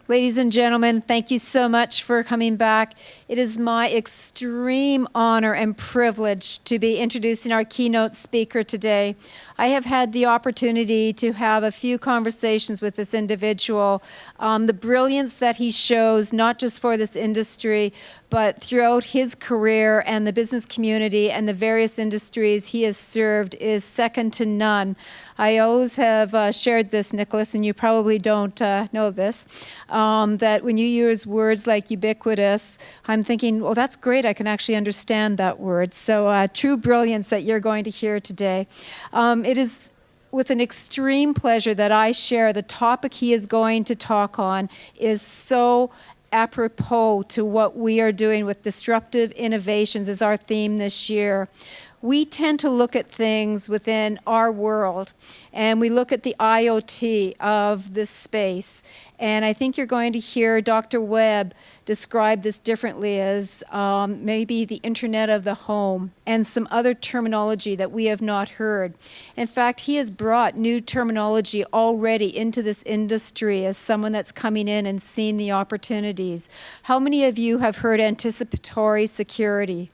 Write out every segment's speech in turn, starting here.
Ladies and gentlemen, thank you so much for coming back. It is my extreme honor and privilege to be introducing our keynote speaker today. I have had the opportunity to have a few conversations with this individual. The brilliance that he shows, not just for this industry, but throughout his career and the business community and the various industries he has served is second to none. I always have shared this, Nicholas, and you probably don't know this, that when you use words like ubiquitous, I'm thinking, well, that's great. I can actually understand that word. So true brilliance that you're going to hear today. It is with an extreme pleasure that I share the topic he is going to talk on is so apropos to what we are doing with disruptive innovations is our theme this year. We tend to look at things within our world, and we look at the IoT of this space. And I think you're going to hear Dr. Webb describe this differently as maybe the Internet of the Home and some other terminology that we have not heard. In fact, he has brought new terminology already into this industry as someone that's coming in and seeing the opportunities. How many of you have heard anticipatory security?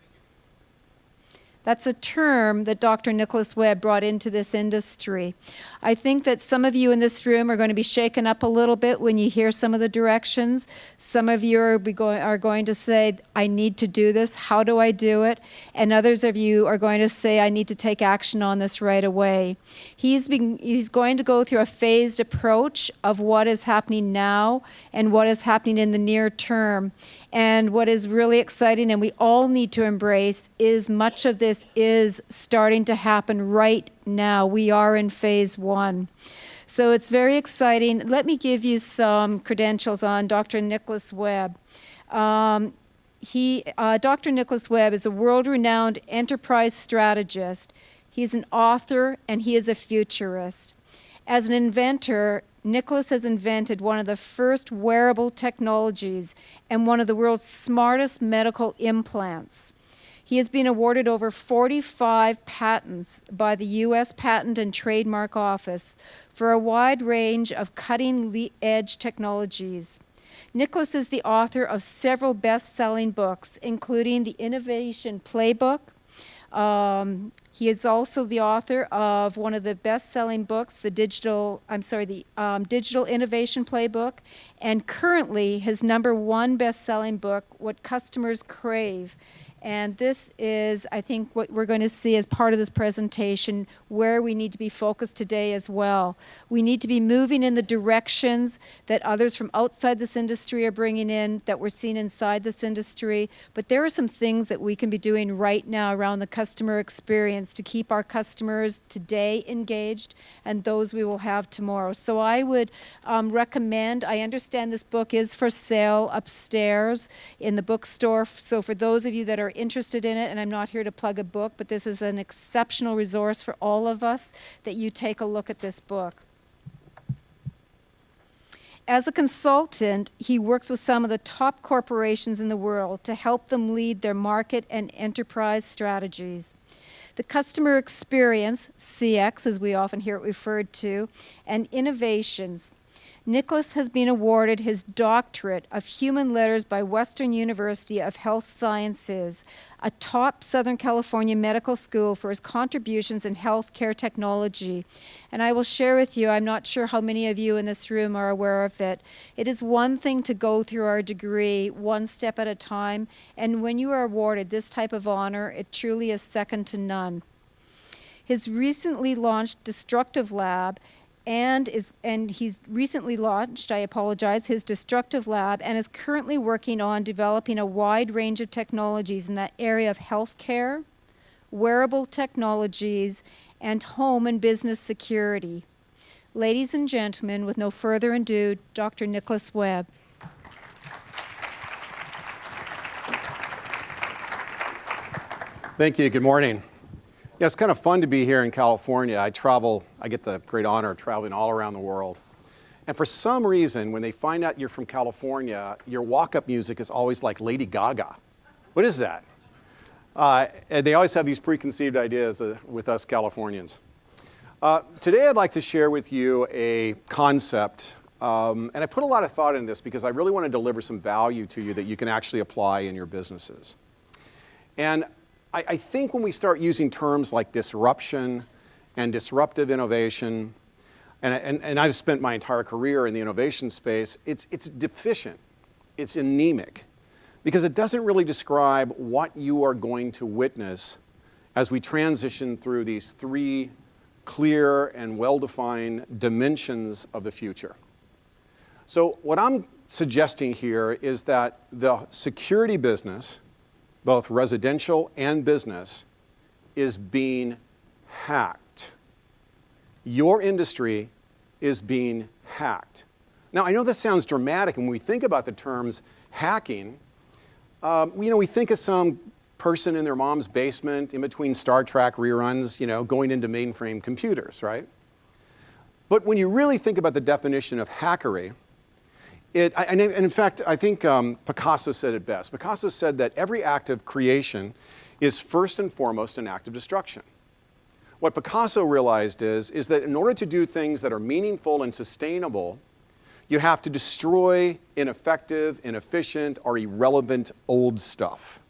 That's a term that Dr. Nicholas Webb brought into this industry. I think that some of you in this room are going to be shaken up a little bit when you hear some of the directions. Some of you are going to say, I need to do this. How do I do it? And others of you are going to say, I need to take action on this right away. He's going to go through a phased approach of what is happening now and what is happening in the near term. And what is really exciting and we all need to embrace is much of this is starting to happen right now. We are in phase one. So it's very exciting. Let me give you some credentials on Dr. Nicholas Webb. Dr. Nicholas Webb is a world-renowned enterprise strategist. He's an author and he is a futurist. As an inventor, Nicholas has invented one of the first wearable technologies and one of the world's smartest medical implants. He has been awarded over 45 patents by the U.S. Patent and Trademark Office for a wide range of cutting-edge technologies. Nicholas is the author of several best-selling books, including The Innovation Playbook. He is also the author of one of the best-selling books, the Digital Innovation Playbook, and currently his #1 best-selling book, What Customers Crave. And this is, I think, what we're going to see as part of this presentation, where we need to be focused today as well. We need to be moving in the directions that others from outside this industry are bringing in, that we're seeing inside this industry. But there are some things that we can be doing right now around the customer experience to keep our customers today engaged and those we will have tomorrow. So I would recommend, I understand this book is for sale upstairs in the bookstore. So for those of you that are interested in it, and I'm not here to plug a book, but this is an exceptional resource for all of us, that you take a look at this book. As a consultant, he works with some of the top corporations in the world to help them lead their market and enterprise strategies. The customer experience, CX as we often hear it referred to, and innovations. Nicholas has been awarded his doctorate of human letters by Western University of Health Sciences, a top Southern California medical school, for his contributions in healthcare technology. And I will share with you, I'm not sure how many of you in this room are aware of it. It is one thing to go through our degree one step at a time, and when you are awarded this type of honor, it truly is second to none. His recently launched Destructive Lab he's recently launched, his Destructive Lab, and is currently working on developing a wide range of technologies in that area of healthcare, wearable technologies, and home and business security. Ladies and gentlemen, with no further ado, Dr. Nicholas Webb. Thank you. Good morning. Yeah, it's kind of fun to be here in California. I get the great honor of traveling all around the world. And for some reason, when they find out you're from California, your walk-up music is always like Lady Gaga. What is that? And they always have these preconceived ideas with us Californians. Today I'd like to share with you a concept And I put a lot of thought into this because I really want to deliver some value to you that you can actually apply in your businesses. And I think when we start using terms like disruption and disruptive innovation, and I've spent my entire career in the innovation space, it's deficient, it's anemic, because it doesn't really describe what you are going to witness as we transition through these three clear and well-defined dimensions of the future. So what I'm suggesting here is that the security business, both residential and business, is being hacked. Your industry is being hacked. Now, I know this sounds dramatic, and when we think about the terms hacking, we think of some person in their mom's basement in between Star Trek reruns, going into mainframe computers, right? But when you really think about the definition of hackery, and in fact, I think Picasso said it best. Picasso said that every act of creation is first and foremost an act of destruction. What Picasso realized is that in order to do things that are meaningful and sustainable, you have to destroy ineffective, inefficient, or irrelevant old stuff.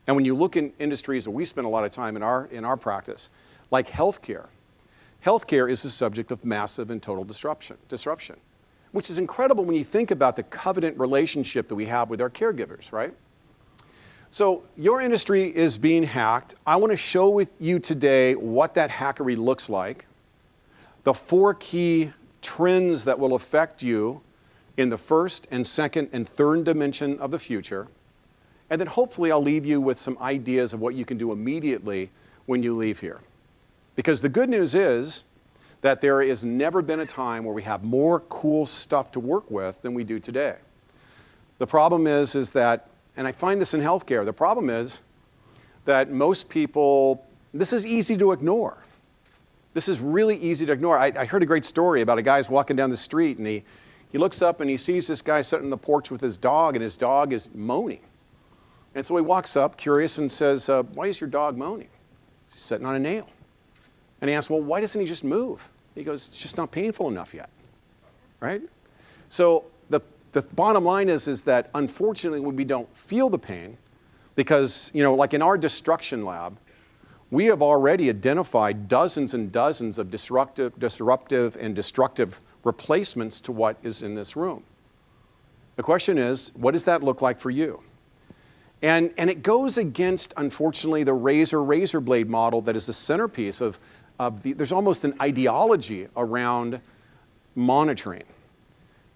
And when you look in industries that we spend a lot of time in our practice, like healthcare is the subject of massive and total disruption, which is incredible when you think about the covenant relationship that we have with our caregivers, right? So your industry is being hacked. I want to show with you today what that hackery looks like, the 4 key trends that will affect you in the first and second and third dimension of the future, and then hopefully I'll leave you with some ideas of what you can do immediately when you leave here. Because the good news is that there has never been a time where we have more cool stuff to work with than we do today. The problem is that, and I find this in healthcare, the problem is that most people, this is easy to ignore. This is really easy to ignore. I heard a great story about a guy's walking down the street and he looks up and he sees this guy sitting on the porch with his dog and his dog is moaning. And so he walks up, curious, and says, why is your dog moaning? He's sitting on a nail. And he asks, well, why doesn't he just move? He goes, it's just not painful enough yet, right? So the bottom line is that unfortunately we don't feel the pain because, like in our destruction lab, we have already identified dozens and dozens of disruptive and destructive replacements to what is in this room. The question is, what does that look like for you? And it goes against, unfortunately, the razor blade model that is the centerpiece of there's almost an ideology around monitoring.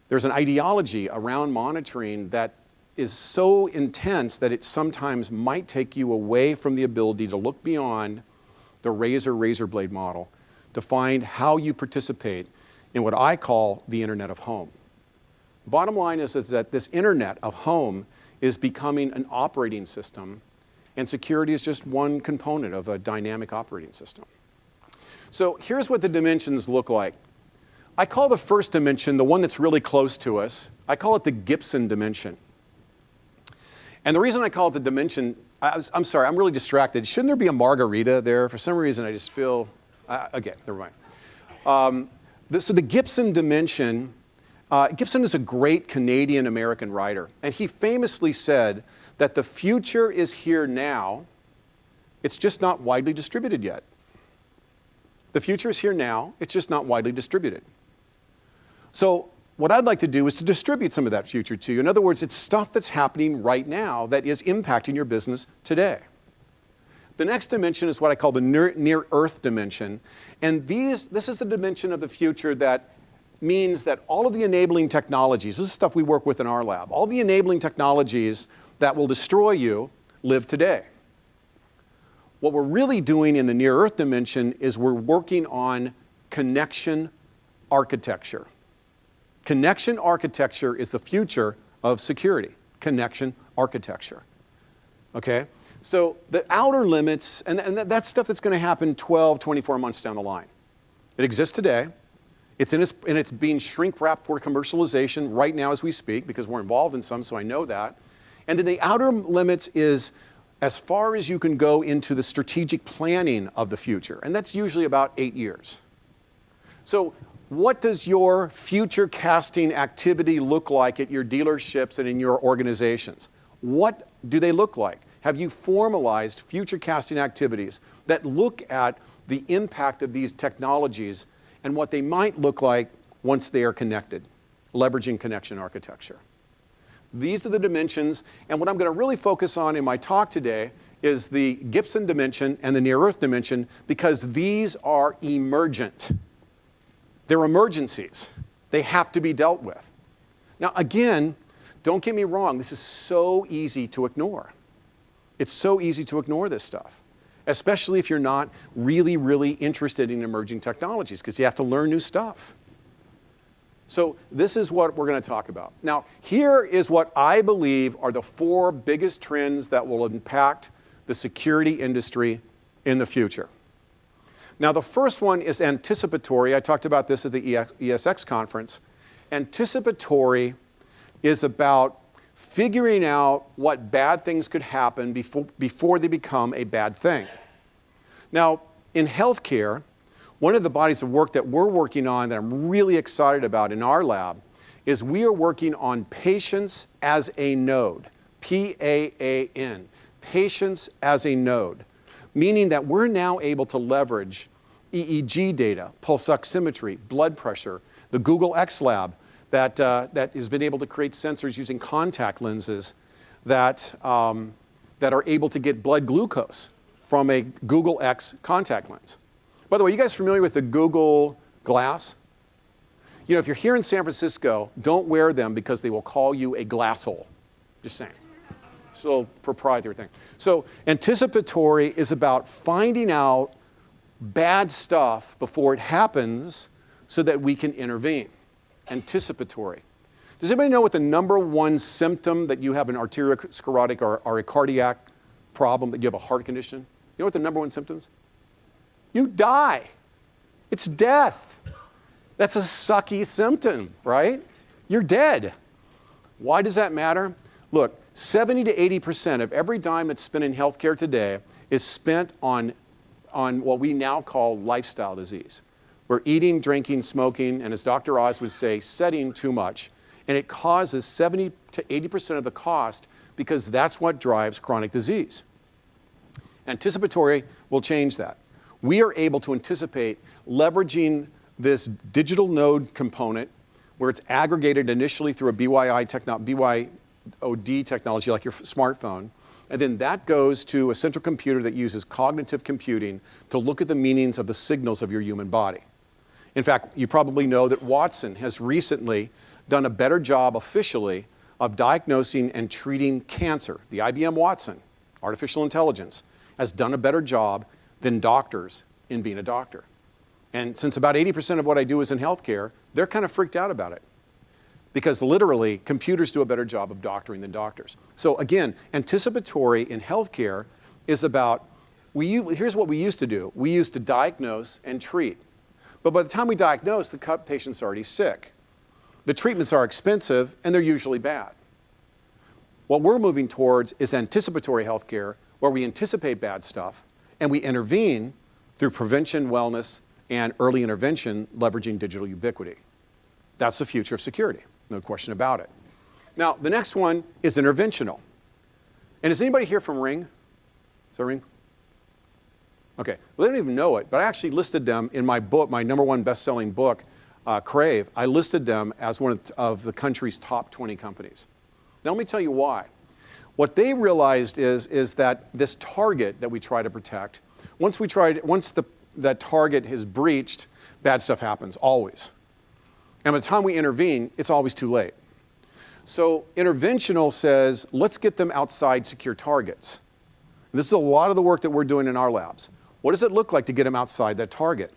There's an ideology around monitoring that is so intense that it sometimes might take you away from the ability to look beyond the razor blade model to find how you participate in what I call the Internet of Home. The bottom line is that this Internet of Home is becoming an operating system, and security is just one component of a dynamic operating system. So here's what the dimensions look like. I call the first dimension, the one that's really close to us, I call it the Gibson dimension. And the reason I call it the dimension, I'm sorry, I'm really distracted. Shouldn't there be a margarita there? For some reason, I just feel, okay, never mind. So the Gibson dimension, Gibson is a great Canadian-American writer, and he famously said that the future is here now, it's just not widely distributed yet. The future is here now, it's just not widely distributed. So what I'd like to do is to distribute some of that future to you. In other words, it's stuff that's happening right now that is impacting your business today. The next dimension is what I call the near-Earth dimension, and this is the dimension of the future that means that all of the enabling technologies, this is stuff we work with in our lab, all the enabling technologies that will destroy you live today. What we're really doing in the near-Earth dimension is we're working on connection architecture. Connection architecture is the future of security. Connection architecture. Okay? So the outer limits, and that's stuff that's going to happen 12, 24 months down the line. It exists today. It's being shrink-wrapped for commercialization right now as we speak because we're involved in some, so I know that. And then the outer limits is as far as you can go into the strategic planning of the future, and that's usually about 8 years. So What does your future casting activity look like at your dealerships and in your organizations? What do they look like? Have you formalized future casting activities that look at the impact of these technologies and what they might look like once they are connected, leveraging connection architecture? These are the dimensions, and what I'm going to really focus on in my talk today is the Gibson dimension and the near-Earth dimension, because these are emergent. They're emergencies. They have to be dealt with. Now, again, don't get me wrong, this is so easy to ignore. It's so easy to ignore this stuff, especially if you're not really, really interested in emerging technologies, because you have to learn new stuff. So this is what we're going to talk about. Now, here is what I believe are the 4 biggest trends that will impact the security industry in the future. Now, the first one is anticipatory. I talked about this at the ESX conference. Anticipatory is about figuring out what bad things could happen before they become a bad thing. Now, in healthcare, one of the bodies of work that we're working on that I'm really excited about in our lab is we are working on patients as a node, PAAN, patients as a node, meaning that we're now able to leverage EEG data, pulse oximetry, blood pressure, the Google X lab that has been able to create sensors using contact lenses that are able to get blood glucose from a Google X contact lens. By the way, you guys familiar with the Google Glass? You know, if you're here in San Francisco, don't wear them because they will call you a glass hole. Just saying. It's a little proprietary thing. So anticipatory is about finding out bad stuff before it happens so that we can intervene. Anticipatory. Does anybody know what the #1 symptom that you have an arteriosclerotic or a cardiac problem, that you have a heart condition? You know what the #1 symptoms? You die. It's death. That's a sucky symptom, right? You're dead. Why does that matter? Look, 70 to 80% of every dime that's spent in healthcare today is spent on what we now call lifestyle disease. We're eating, drinking, smoking, and as Dr. Oz would say, setting too much. And it causes 70 to 80% of the cost because that's what drives chronic disease. Anticipatory will change that. We are able to anticipate leveraging this digital node component where it's aggregated initially through a BYOD technology like your smartphone, and then that goes to a central computer that uses cognitive computing to look at the meanings of the signals of your human body. In fact, you probably know that Watson has recently done a better job officially of diagnosing and treating cancer. The IBM Watson, artificial intelligence, has done a better job than doctors in being a doctor. And since about 80% of what I do is in healthcare, they're kind of freaked out about it. Because literally, computers do a better job of doctoring than doctors. So again, anticipatory in healthcare is about, here's what we used to do. We used to diagnose and treat. But by the time we diagnose, the patient's already sick. The treatments are expensive, and they're usually bad. What we're moving towards is anticipatory healthcare, where we anticipate bad stuff, and we intervene through prevention, wellness, and early intervention, leveraging digital ubiquity. That's the future of security, no question about it. Now, the next one is interventional. And is anybody here from Ring? Is there Ring? Okay, well, they don't even know it, but I actually listed them in my book, my #1 best-selling book, Crave. I listed them as one of the country's top 20 companies. Now, let me tell you why. What they realized is that this target that we try to protect, once that target is breached, bad stuff happens, always. And by the time we intervene, it's always too late. So interventional says, let's get them outside secure targets. This is a lot of the work that we're doing in our labs. What does it look like to get them outside that target?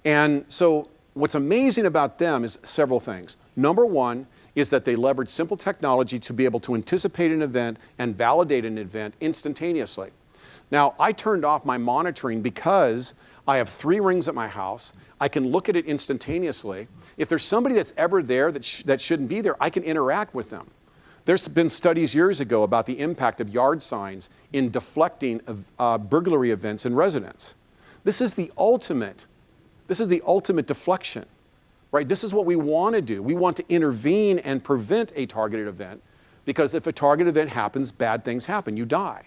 And so what's amazing about them is several things. #1 is that they leverage simple technology to be able to anticipate an event and validate an event instantaneously. Now, I turned off my monitoring because I have 3 rings at my house. I can look at it instantaneously. If there's somebody that's ever there that shouldn't be there, I can interact with them. There's been studies years ago about the impact of yard signs in deflecting burglary events in residents. This is the ultimate deflection. right? This is what we want to do. We want to intervene and prevent a targeted event, because if a targeted event happens, bad things happen. You die.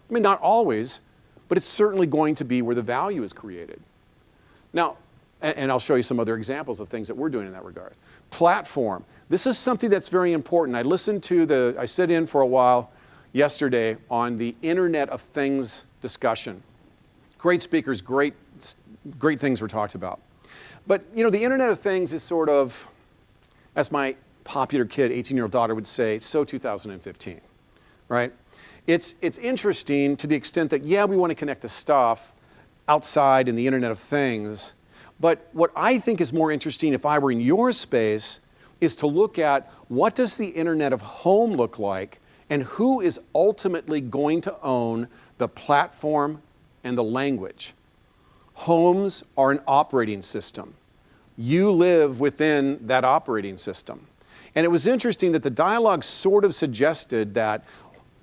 I mean, not always, but it's certainly going to be where the value is created. Now, and I'll show you some other examples of things that we're doing in that regard. Platform. This is something that's very important. I sat in for a while yesterday on the Internet of Things discussion. Great speakers, great things were talked about. But you know, the Internet of Things is sort of, as my popular kid, 18-year-old daughter would say, so 2015, right? It's interesting to the extent that, yeah, we want to connect to stuff outside in the Internet of Things, but what I think is more interesting if I were in your space is to look at what does the Internet of Home look like, and who is ultimately going to own the platform and the language. Homes are an operating system. You live within that operating system. And it was interesting that the dialogue sort of suggested that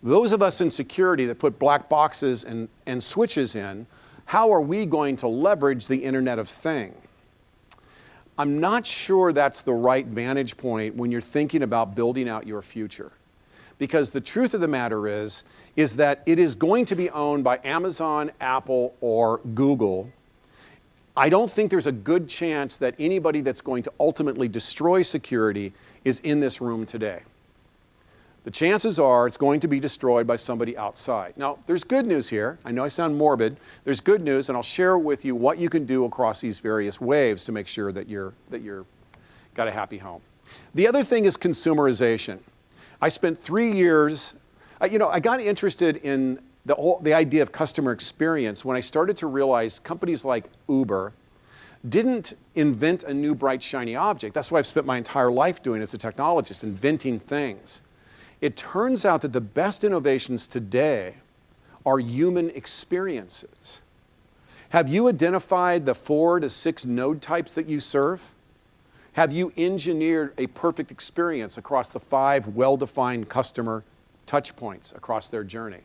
those of us in security that put black boxes and switches in, how are we going to leverage the Internet of Things? I'm not sure that's the right vantage point when you're thinking about building out your future. Because the truth of the matter is that it is going to be owned by Amazon, Apple, or Google. I don't think there's a good chance that anybody that's going to ultimately destroy security is in this room today. The chances are it's going to be destroyed by somebody outside. Now, there's good news here. I know I sound morbid. There's good news, and I'll share with you what you can do across these various waves to make sure that you're got a happy home. The other thing is consumerization. I spent 3 years, I got interested in the idea of customer experience when I started to realize companies like Uber didn't invent a new bright shiny object. That's what I've spent my entire life doing as a technologist, inventing things. It turns out that the best innovations today are human experiences. Have you identified the 4 to 6 node types that you serve? Have you engineered a perfect experience across the 5 well-defined customer touch points across their journey?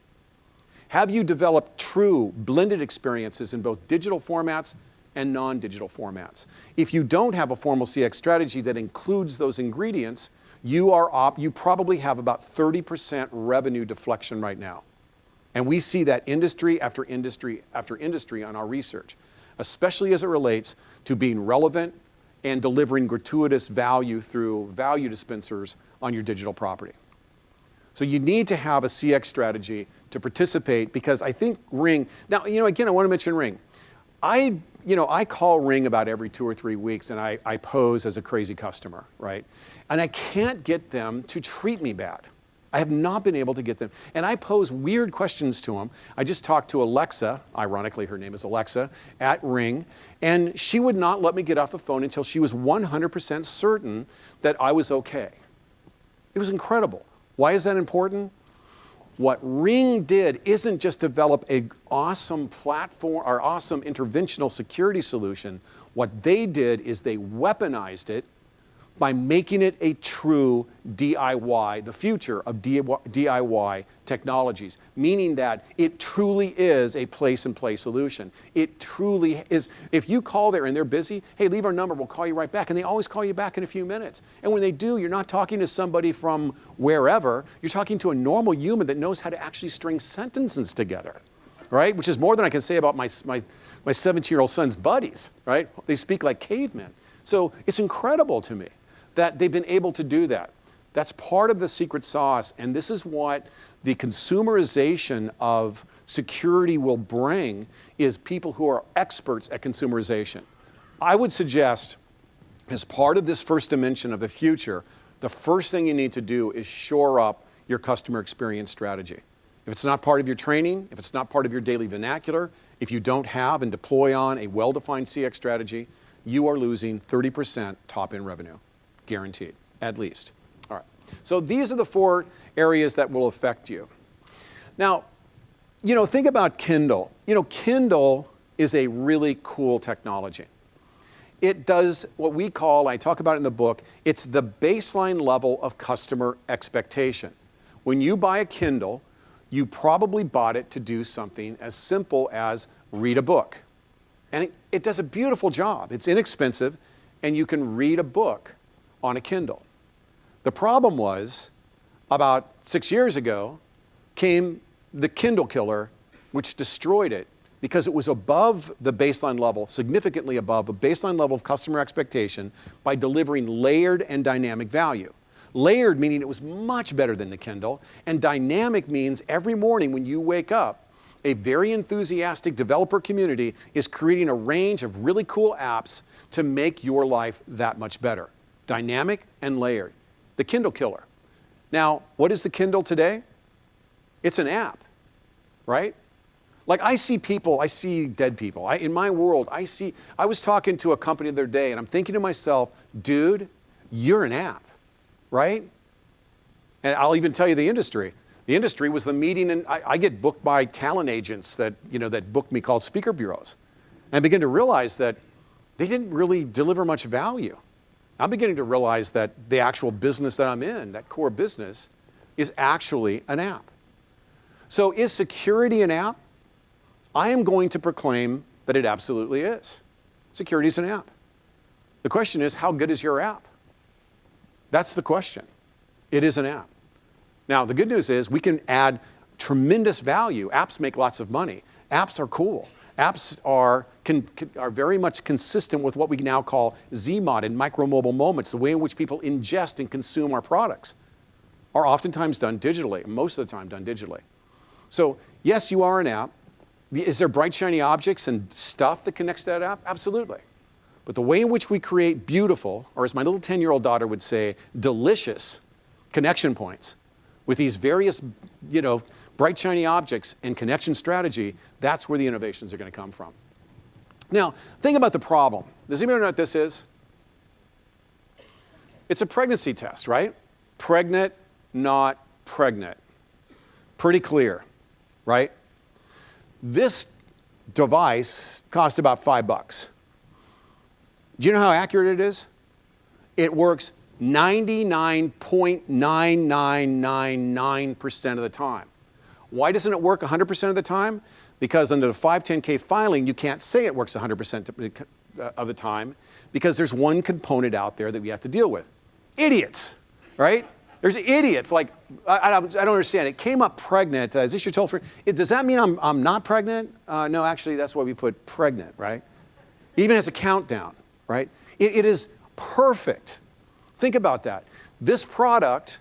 Have you developed true blended experiences in both digital formats and non-digital formats? If you don't have a formal CX strategy that includes those ingredients, you probably have about 30% revenue deflection right now. And we see that industry after industry after industry on our research, especially as it relates to being relevant and delivering gratuitous value through value dispensers on your digital property. So you need to have a CX strategy to participate, because I think Ring, now, again, I want to mention Ring. I call Ring about every 2 or 3 weeks, and I pose as a crazy customer, right? And I can't get them to treat me bad. I have not been able to get them. And I pose weird questions to them. I just talked to Alexa, ironically her name is Alexa, at Ring, and she would not let me get off the phone until she was 100% certain that I was okay. It was incredible. Why is that important? What Ring did isn't just develop an awesome platform or awesome interventional security solution. What they did is they weaponized it by making it a true DIY, the future of DIY technologies, meaning that it truly is a place-and-play solution. It truly is. If you call there and they're busy, hey, leave our number, we'll call you right back. And they always call you back in a few minutes. And when they do, you're not talking to somebody from wherever. You're talking to a normal human that knows how to actually string sentences together, right? Which is more than I can say about my 17-year-old son's buddies, right? They speak like cavemen. So it's incredible to me that they've been able to do that. That's part of the secret sauce, and this is what the consumerization of security will bring, is people who are experts at consumerization. I would suggest, as part of this first dimension of the future, the first thing you need to do is shore up your customer experience strategy. If it's not part of your training, if it's not part of your daily vernacular, if you don't have and deploy on a well-defined CX strategy, you are losing 30% top-end revenue. Guaranteed, at least. All right. So these are the 4 areas that will affect you. Now, think about Kindle. Kindle is a really cool technology. It does what we call, I talk about it in the book, it's the baseline level of customer expectation. When you buy a Kindle, you probably bought it to do something as simple as read a book. And it does a beautiful job. It's inexpensive. and you can read a book on a Kindle. The problem was, about 6 years ago, came the Kindle killer, which destroyed it because it was above the baseline level, significantly above a baseline level of customer expectation by delivering layered and dynamic value. Layered meaning it was much better than the Kindle, and dynamic means every morning when you wake up, a very enthusiastic developer community is creating a range of really cool apps to make your life that much better. Dynamic and layered. The Kindle killer. Now, what is the Kindle today? It's an app, right? Like I see dead people. In my world, I was talking to a company the other day and I'm thinking to myself, dude, you're an app, right? And I'll even tell you the industry. The industry was the meeting, and I get booked by talent agents that book me called speaker bureaus. And I begin to realize that they didn't really deliver much value. I'm beginning to realize that the actual business that I'm in, that core business, is actually an app. So is security an app? I am going to proclaim that it absolutely is. Security is an app. The question is, how good is your app? That's the question. It is an app. Now, the good news is we can add tremendous value. Apps make lots of money. Apps are cool. Apps are very much consistent with what we now call ZMOD and micro-mobile moments, the way in which people ingest and consume our products are oftentimes done digitally, most of the time done digitally. So yes, you are an app. Is there bright, shiny objects and stuff that connects to that app? Absolutely. But the way in which we create beautiful, or as my little 10-year-old daughter would say, delicious connection points with these various, bright, shiny objects and connection strategy, that's where the innovations are going to come from. Now, think about the problem. Does anybody know what this is? It's a pregnancy test, right? Pregnant, not pregnant. Pretty clear, right? This device cost about $5. Do you know how accurate it is? It works 99.9999% of the time. Why doesn't it work 100% of the time? Because under the 510K filing, you can't say it works 100% of the time because there's one component out there that we have to deal with. Idiots, right? There's idiots. Like, I don't understand. It came up pregnant. Is this your toll free? Does that mean I'm not pregnant? No, actually, that's why we put pregnant, right? It even has a countdown, right? It is perfect. Think about that. This product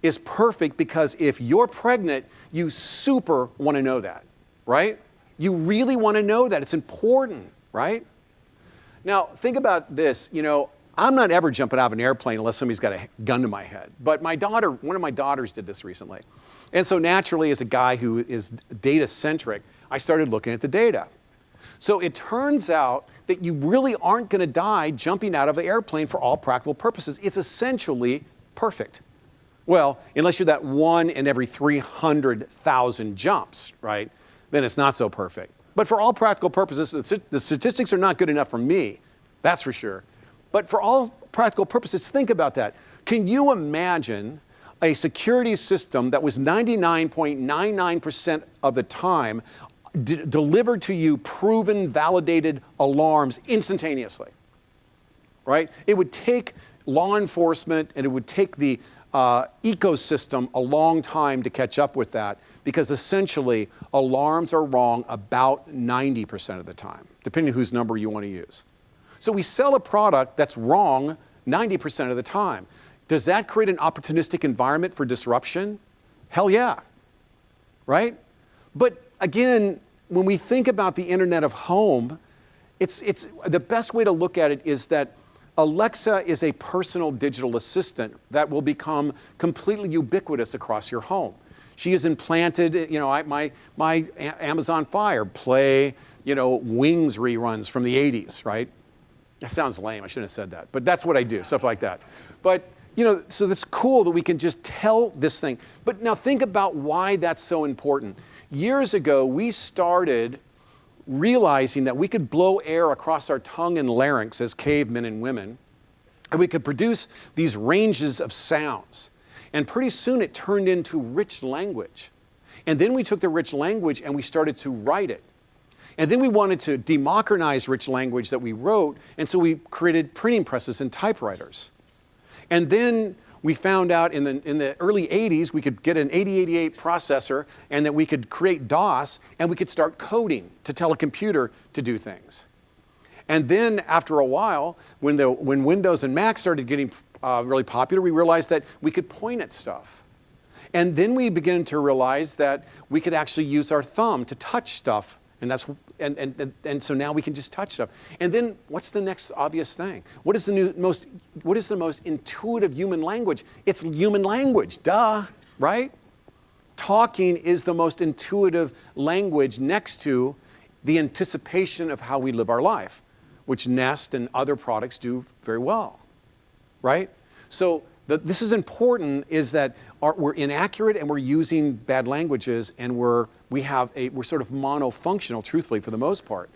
is perfect because if you're pregnant, you super want to know that, right? You really want to know that. It's important, right? Now, think about this. I'm not ever jumping out of an airplane unless somebody's got a gun to my head. But one of my daughters did this recently. And so naturally, as a guy who is data-centric, I started looking at the data. So it turns out that you really aren't going to die jumping out of an airplane for all practical purposes. It's essentially perfect. Well, unless you're that one in every 300,000 jumps, right? Then it's not so perfect. But for all practical purposes, the statistics are not good enough for me, that's for sure. But for all practical purposes, think about that. Can you imagine a security system that was 99.99% of the time delivered to you proven, validated alarms instantaneously, right? It would take law enforcement and it would take the ecosystem a long time to catch up with that because essentially alarms are wrong about 90% of the time, depending on whose number you want to use. So we sell a product that's wrong 90% of the time. Does that create an opportunistic environment for disruption? Hell yeah, right? But again, when we think about the Internet of Home, it's the best way to look at it is that Alexa is a personal digital assistant that will become completely ubiquitous across your home. She is implanted, my Amazon Fire play, Wings reruns from the 80s, right? That sounds lame, I shouldn't have said that, but that's what I do, stuff like that. But, so it's cool that we can just tell this thing. But now think about why that's so important. Years ago, we started realizing that we could blow air across our tongue and larynx as cavemen and women, and we could produce these ranges of sounds. And pretty soon it turned into rich language. And then we took the rich language and we started to write it. And then we wanted to democratize rich language that we wrote, and so we created printing presses and typewriters. And then we found out in the early 80s we could get an 8088 processor and that we could create DOS and we could start coding to tell a computer to do things. And then after a while, when Windows and Mac started getting really popular, we realized that we could point at stuff. And then we began to realize that we could actually use our thumb to touch stuff. And so now we can just touch stuff. And then what's the next obvious thing? What is the most intuitive human language? It's human language, duh, right? Talking is the most intuitive language next to the anticipation of how we live our life, which Nest and other products do very well, right? So this is important, is that we're inaccurate and we're using bad languages, and we're sort of monofunctional, truthfully, for the most part.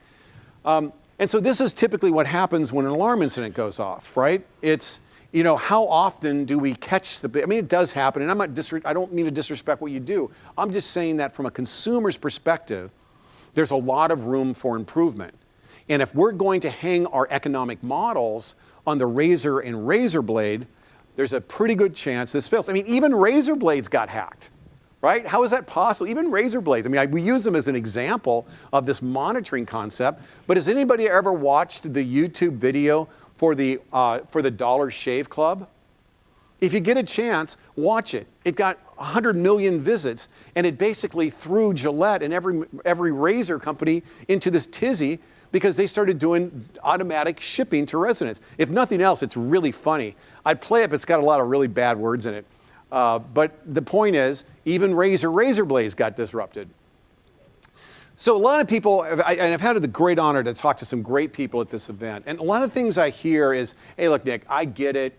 And so this is typically what happens when an alarm incident goes off, right? It's, how often do we catch I mean, it does happen, and I don't mean to disrespect what you do. I'm just saying that from a consumer's perspective, there's a lot of room for improvement. And if we're going to hang our economic models on the razor and razor blade, there's a pretty good chance this fails. I mean, even razor blades got hacked, right? How is that possible? Even razor blades. I mean, we use them as an example of this monitoring concept, but has anybody ever watched the YouTube video for the Dollar Shave Club? If you get a chance, watch it. It got 100 million visits, and it basically threw Gillette and every razor company into this tizzy because they started doing automatic shipping to residents. If nothing else, it's really funny. I'd play it, but it's got a lot of really bad words in it. But the point is, even razor blades got disrupted. So a lot of people, and I've had the great honor to talk to some great people at this event, and a lot of things I hear is, hey, look, Nick, I get it.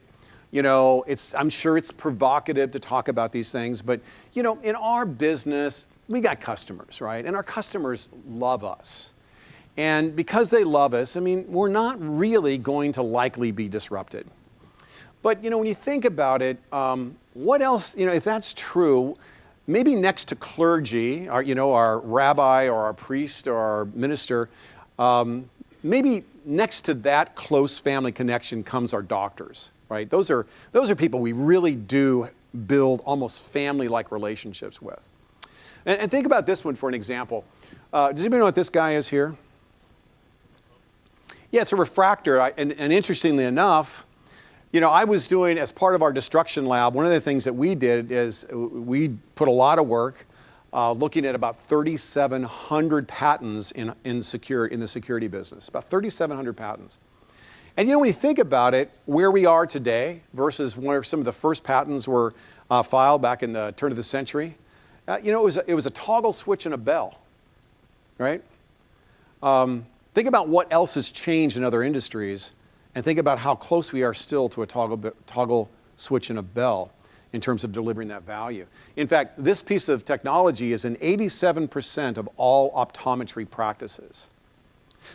I'm sure it's provocative to talk about these things, but in our business, we got customers, right? And our customers love us. And because they love us, I mean, we're not really going to likely be disrupted. But, when you think about it, what else, if that's true, maybe next to clergy, our rabbi or our priest or our minister, maybe next to that close family connection comes our doctors, right? Those are people we really do build almost family-like relationships with. And think about this one for an example. Does anybody know what this guy is here? Yeah, it's a refractor, and interestingly enough, I was doing, as part of our destruction lab, one of the things that we did is we put a lot of work looking at about 3,700 patents in the security business, about 3,700 patents. And when you think about it, where we are today versus where some of the first patents were filed back in the turn of the century, it was a toggle switch and a bell, right? Think about what else has changed in other industries, and think about how close we are still to a toggle switch and a bell in terms of delivering that value. In fact, this piece of technology is in 87% of all optometry practices.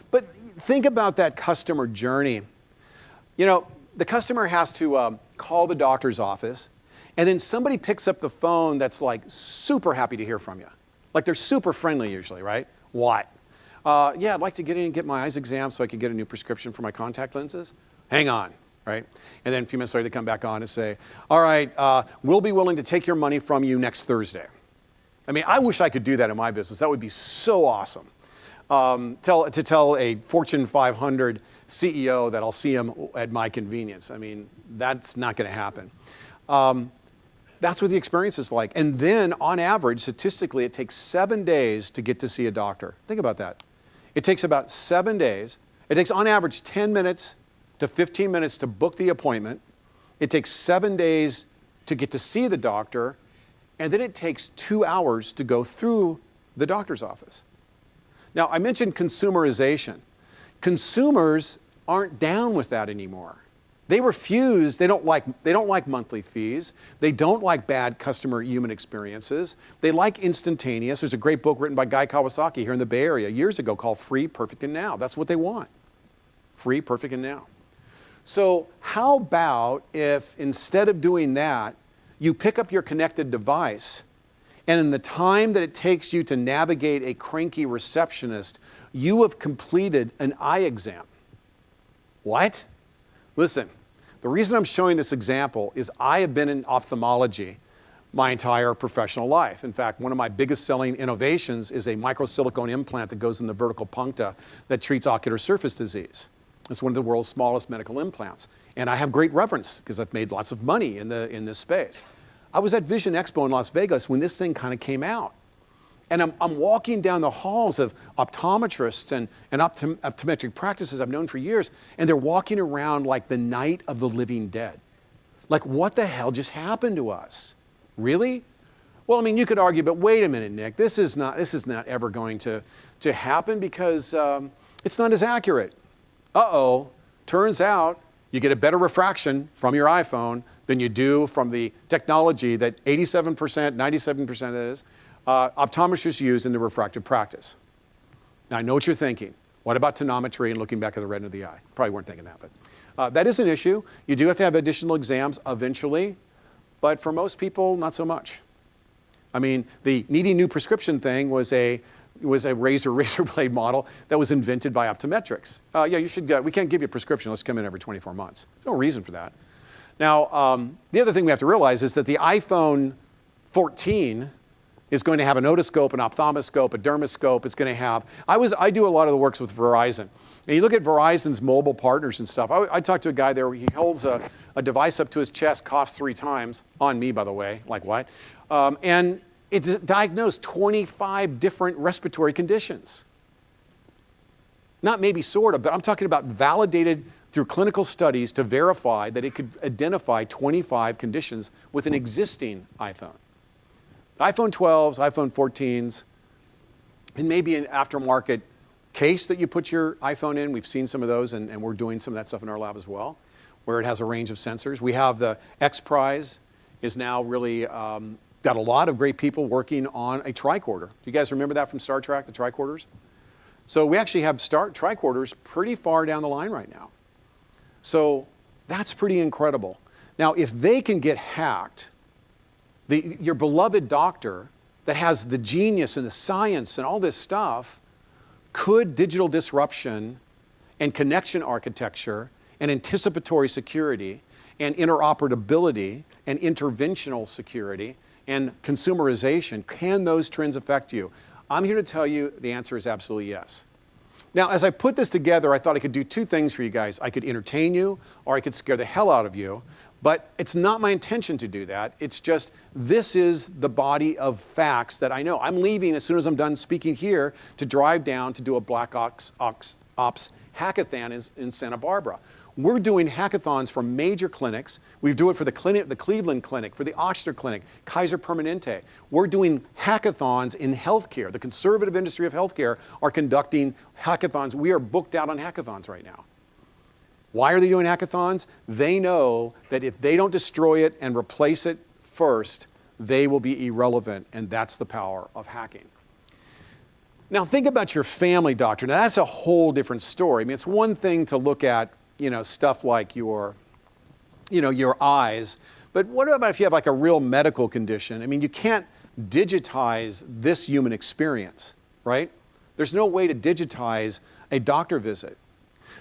But think about that customer journey. The customer has to call the doctor's office, and then somebody picks up the phone that's like super happy to hear from you. Like they're super friendly usually, right? What? Yeah, I'd like to get in and get my eyes examined so I can get a new prescription for my contact lenses. Hang on, right? And then a few minutes later, they come back on and say, all right, we'll be willing to take your money from you next Thursday. I mean, I wish I could do that in my business. That would be so awesome. To tell a Fortune 500 CEO that I'll see him at my convenience. I mean, that's not going to happen. That's what the experience is like. And then, on average, statistically, it takes 7 days to get to see a doctor. Think about that. It takes about 7 days. It takes, on average, 10 minutes to 15 minutes to book the appointment. It takes 7 days to get to see the doctor. And then it takes 2 hours to go through the doctor's office. Now, I mentioned consumerization. Consumers aren't down with that anymore. They refuse, they don't like monthly fees. They don't like bad customer human experiences. They like instantaneous. There's a great book written by Guy Kawasaki here in the Bay Area years ago called Free, Perfect, and Now. That's what they want. Free, perfect, and now. So how about if instead of doing that, you pick up your connected device And in the time that it takes you to navigate a cranky receptionist, you have completed an eye exam. What? Listen, the reason I'm showing this example is I have been in ophthalmology my entire professional life. In fact, one of my biggest selling innovations is a microsilicone implant that goes in the vertical puncta that treats ocular surface disease. It's one of the world's smallest medical implants. And I have great reference because I've made lots of money in this space. I was at Vision Expo in Las Vegas when this thing kind of came out. And I'm walking down the halls of optometrists and optometric practices I've known for years, and they're walking around like the night of the living dead. Like, what the hell just happened to us? Really? Well, I mean, you could argue, but wait a minute, Nick, this is not ever going to happen because it's not as accurate. Uh-oh, turns out you get a better refraction from your iPhone than you do from the technology that 87%, 97% is, optometrists use in the refractive practice. Now, I know what you're thinking. What about tonometry and looking back at the retina of the eye? Probably weren't thinking that, but that is an issue. You do have to have additional exams eventually, but for most people, not so much. I mean, the needing new prescription thing was a razor blade model that was invented by optometrics. Yeah, you should we can't give you a prescription. Let's come in every 24 months. There's no reason for that. Now, the other thing we have to realize is that the iPhone 14 is going to have an otoscope, an ophthalmoscope, a dermoscope. It's going to have, I do a lot of the works with Verizon. And you look at Verizon's mobile partners and stuff. I talked to a guy there, he holds a device up to his chest, coughs 3 times, on me, by the way, like what? And it diagnosed 25 different respiratory conditions. Not maybe sort of, but I'm talking about validated through clinical studies to verify that it could identify 25 conditions with an existing iPhone. iPhone 12s, iPhone 14s, and maybe an aftermarket case that you put your iPhone in. We've seen some of those, and we're doing some of that stuff in our lab as well, where it has a range of sensors. We have the X Prize is now really got a lot of great people working on a tricorder. Do you guys remember that from Star Trek, the tricorders? So we actually have tricorders pretty far down the line right now. So that's pretty incredible. Now, if they can get hacked, your beloved doctor that has the genius and the science and all this stuff, could digital disruption and connection architecture and anticipatory security and interoperability and interventional security and consumerization, can those trends affect you? I'm here to tell you the answer is absolutely yes. Now, as I put this together, I thought I could do 2 things for you guys. I could entertain you, or I could scare the hell out of you. But it's not my intention to do that. It's just, this is the body of facts that I know. I'm leaving as soon as I'm done speaking here to drive down to do a Black Ops hackathon in Santa Barbara. We're doing hackathons for major clinics. We do it for the Cleveland Clinic, for the Ochsner Clinic, Kaiser Permanente. We're doing hackathons in healthcare. The conservative industry of healthcare are conducting hackathons. We are booked out on hackathons right now. Why are they doing hackathons? They know that if they don't destroy it and replace it first, they will be irrelevant, and that's the power of hacking. Now think about your family doctor. Now that's a whole different story. I mean, it's one thing to look at, stuff like your eyes, but what about if you have like a real medical condition? I mean, you can't digitize this human experience, right? There's no way to digitize a doctor visit.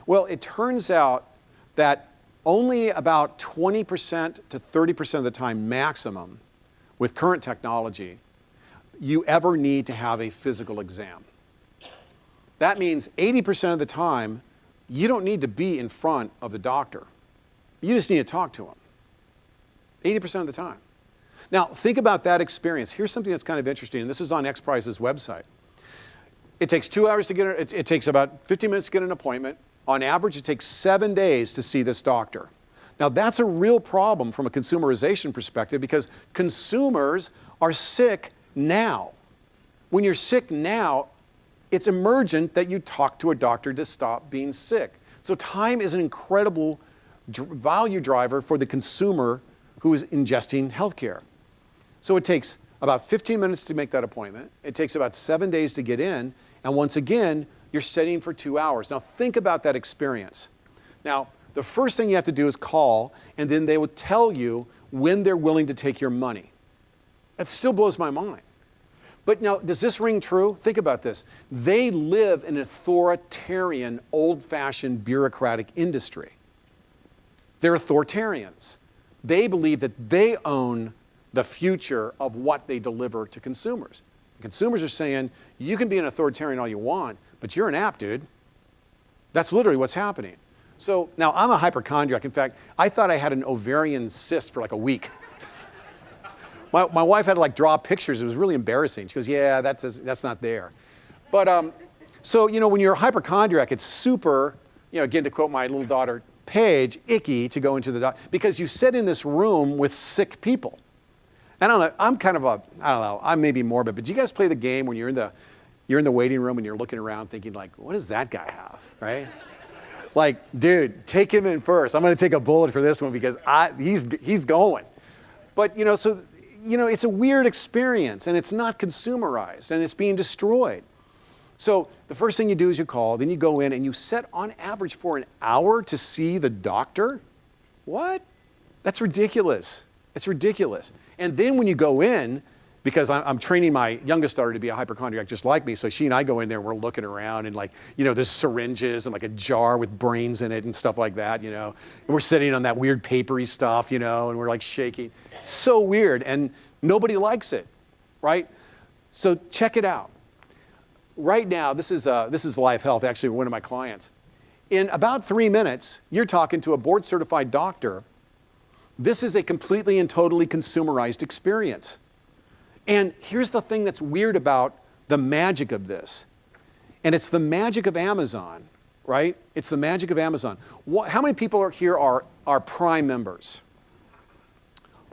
Well, it turns out that only about 20% to 30% of the time maximum with current technology, you ever need to have a physical exam. That means 80% of the time, you don't need to be in front of the doctor. You just need to talk to him. 80% of the time. Now, think about that experience. Here's something that's kind of interesting, and this is on XPRIZE's website. It takes 2 hours to get it takes about 15 minutes to get an appointment. On average, it takes 7 days to see this doctor. Now, that's a real problem from a consumerization perspective because consumers are sick now. When you're sick now, it's emergent that you talk to a doctor to stop being sick. So time is an incredible value driver for the consumer who is ingesting healthcare. So it takes about 15 minutes to make that appointment. It takes about 7 days to get in. And once again, you're sitting for 2 hours. Now think about that experience. Now, the first thing you have to do is call, and then they will tell you when they're willing to take your money. That still blows my mind. But now, does this ring true? Think about this. They live in an authoritarian, old-fashioned bureaucratic industry. They're authoritarians. They believe that they own the future of what they deliver to consumers. Consumers are saying, you can be an authoritarian all you want, but you're an app, dude. That's literally what's happening. So now I'm a hypochondriac. In fact, I thought I had an ovarian cyst for like a week. My wife had to like draw pictures. It was really embarrassing. She goes, yeah, that's not there. But so, when you're a hypochondriac, it's super, again, to quote my little daughter, Paige, icky to go into the doctor because you sit in this room with sick people. And I don't know, I'm kind of I may be morbid, but do you guys play the game when you're in the waiting room and you're looking around thinking like, what does that guy have, right? Like, dude, take him in first. I'm going to take a bullet for this one because he's going. But, so, it's a weird experience and it's not consumerized and it's being destroyed. So the first thing you do is you call, then you go in and you set on average for an hour to see the doctor. What? That's ridiculous. It's ridiculous. And then when you go in, because I'm training my youngest daughter to be a hypochondriac just like me, so she and I go in there and we're looking around and like, there's syringes and like a jar with brains in it and stuff like that, and we're sitting on that weird papery stuff, and we're like shaking. It's so weird and nobody likes it, right? So check it out. Right now, this is Life Health, actually one of my clients. In about 3 minutes, you're talking to a board-certified doctor. This is a completely and totally consumerized experience. And here's the thing that's weird about the magic of this. And it's the magic of Amazon, right? It's the magic of Amazon. How many people here are Prime members?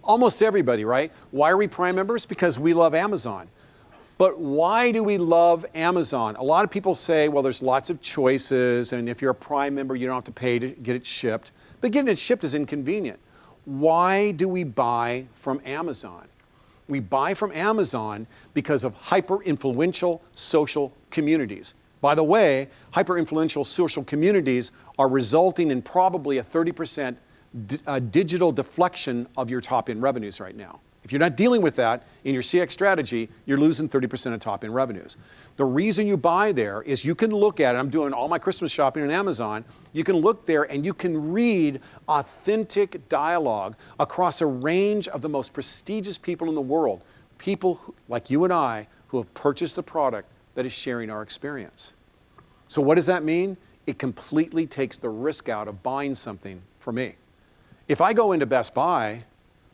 Almost everybody, right? Why are we Prime members? Because we love Amazon. But why do we love Amazon? A lot of people say, well, there's lots of choices, and if you're a Prime member, you don't have to pay to get it shipped. But getting it shipped is inconvenient. Why do we buy from Amazon? We buy from Amazon because of hyper-influential social communities. By the way, hyper-influential social communities are resulting in probably a 30% digital deflection of your top-end revenues right now. If you're not dealing with that in your CX strategy, you're losing 30% of top-end revenues. The reason you buy there is you can look at it. I'm doing all my Christmas shopping on Amazon. You can look there and you can read authentic dialogue across a range of the most prestigious people in the world. People like you and I who have purchased the product that is sharing our experience. So what does that mean? It completely takes the risk out of buying something for me. If I go into Best Buy,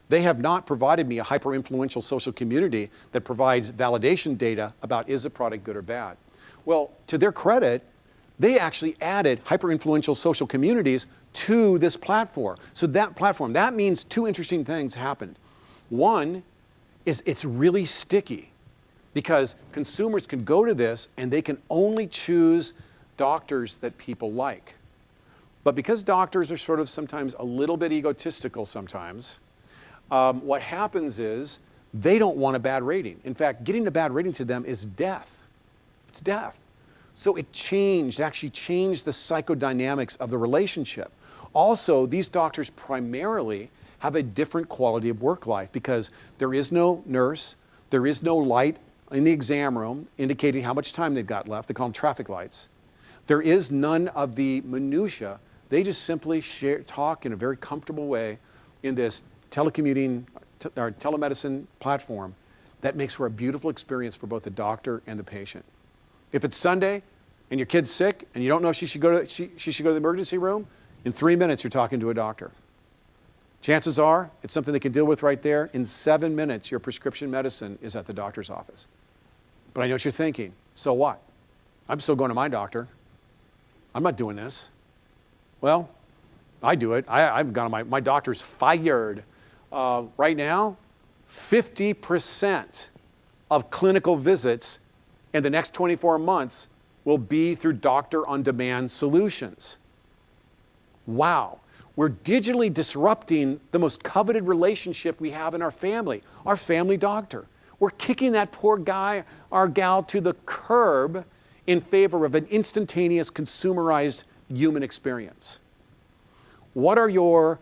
they have not provided me a hyper-influential social community that provides validation data about is a product good or bad. Well, to their credit, they actually added hyper-influential social communities to this platform. So that means two interesting things happened. One is it's really sticky because consumers can go to this and they can only choose doctors that people like. But because doctors are sort of sometimes a little bit egotistical sometimes, what happens is they don't want a bad rating. In fact, getting a bad rating to them is death. It's death. So it actually changed the psychodynamics of the relationship. Also, these doctors primarily have a different quality of work life because there is no nurse, there is no light in the exam room indicating how much time they've got left. They call them traffic lights. There is none of the minutia. They just simply talk in a very comfortable way in this telecommuting or telemedicine platform that makes for a beautiful experience for both the doctor and the patient. If it's Sunday and your kid's sick and you don't know if she should go to the emergency room, in 3 minutes you're talking to a doctor. Chances are it's something they can deal with right there. In 7 minutes, your prescription medicine is at the doctor's office. But I know what you're thinking. So what? I'm still going to my doctor. I'm not doing this. Well, I do it. I've gone to my doctor's fired. Right now, 50% of clinical visits in the next 24 months will be through doctor-on-demand solutions. Wow. We're digitally disrupting the most coveted relationship we have in our family doctor. We're kicking that poor guy or gal to the curb in favor of an instantaneous, consumerized human experience. What are your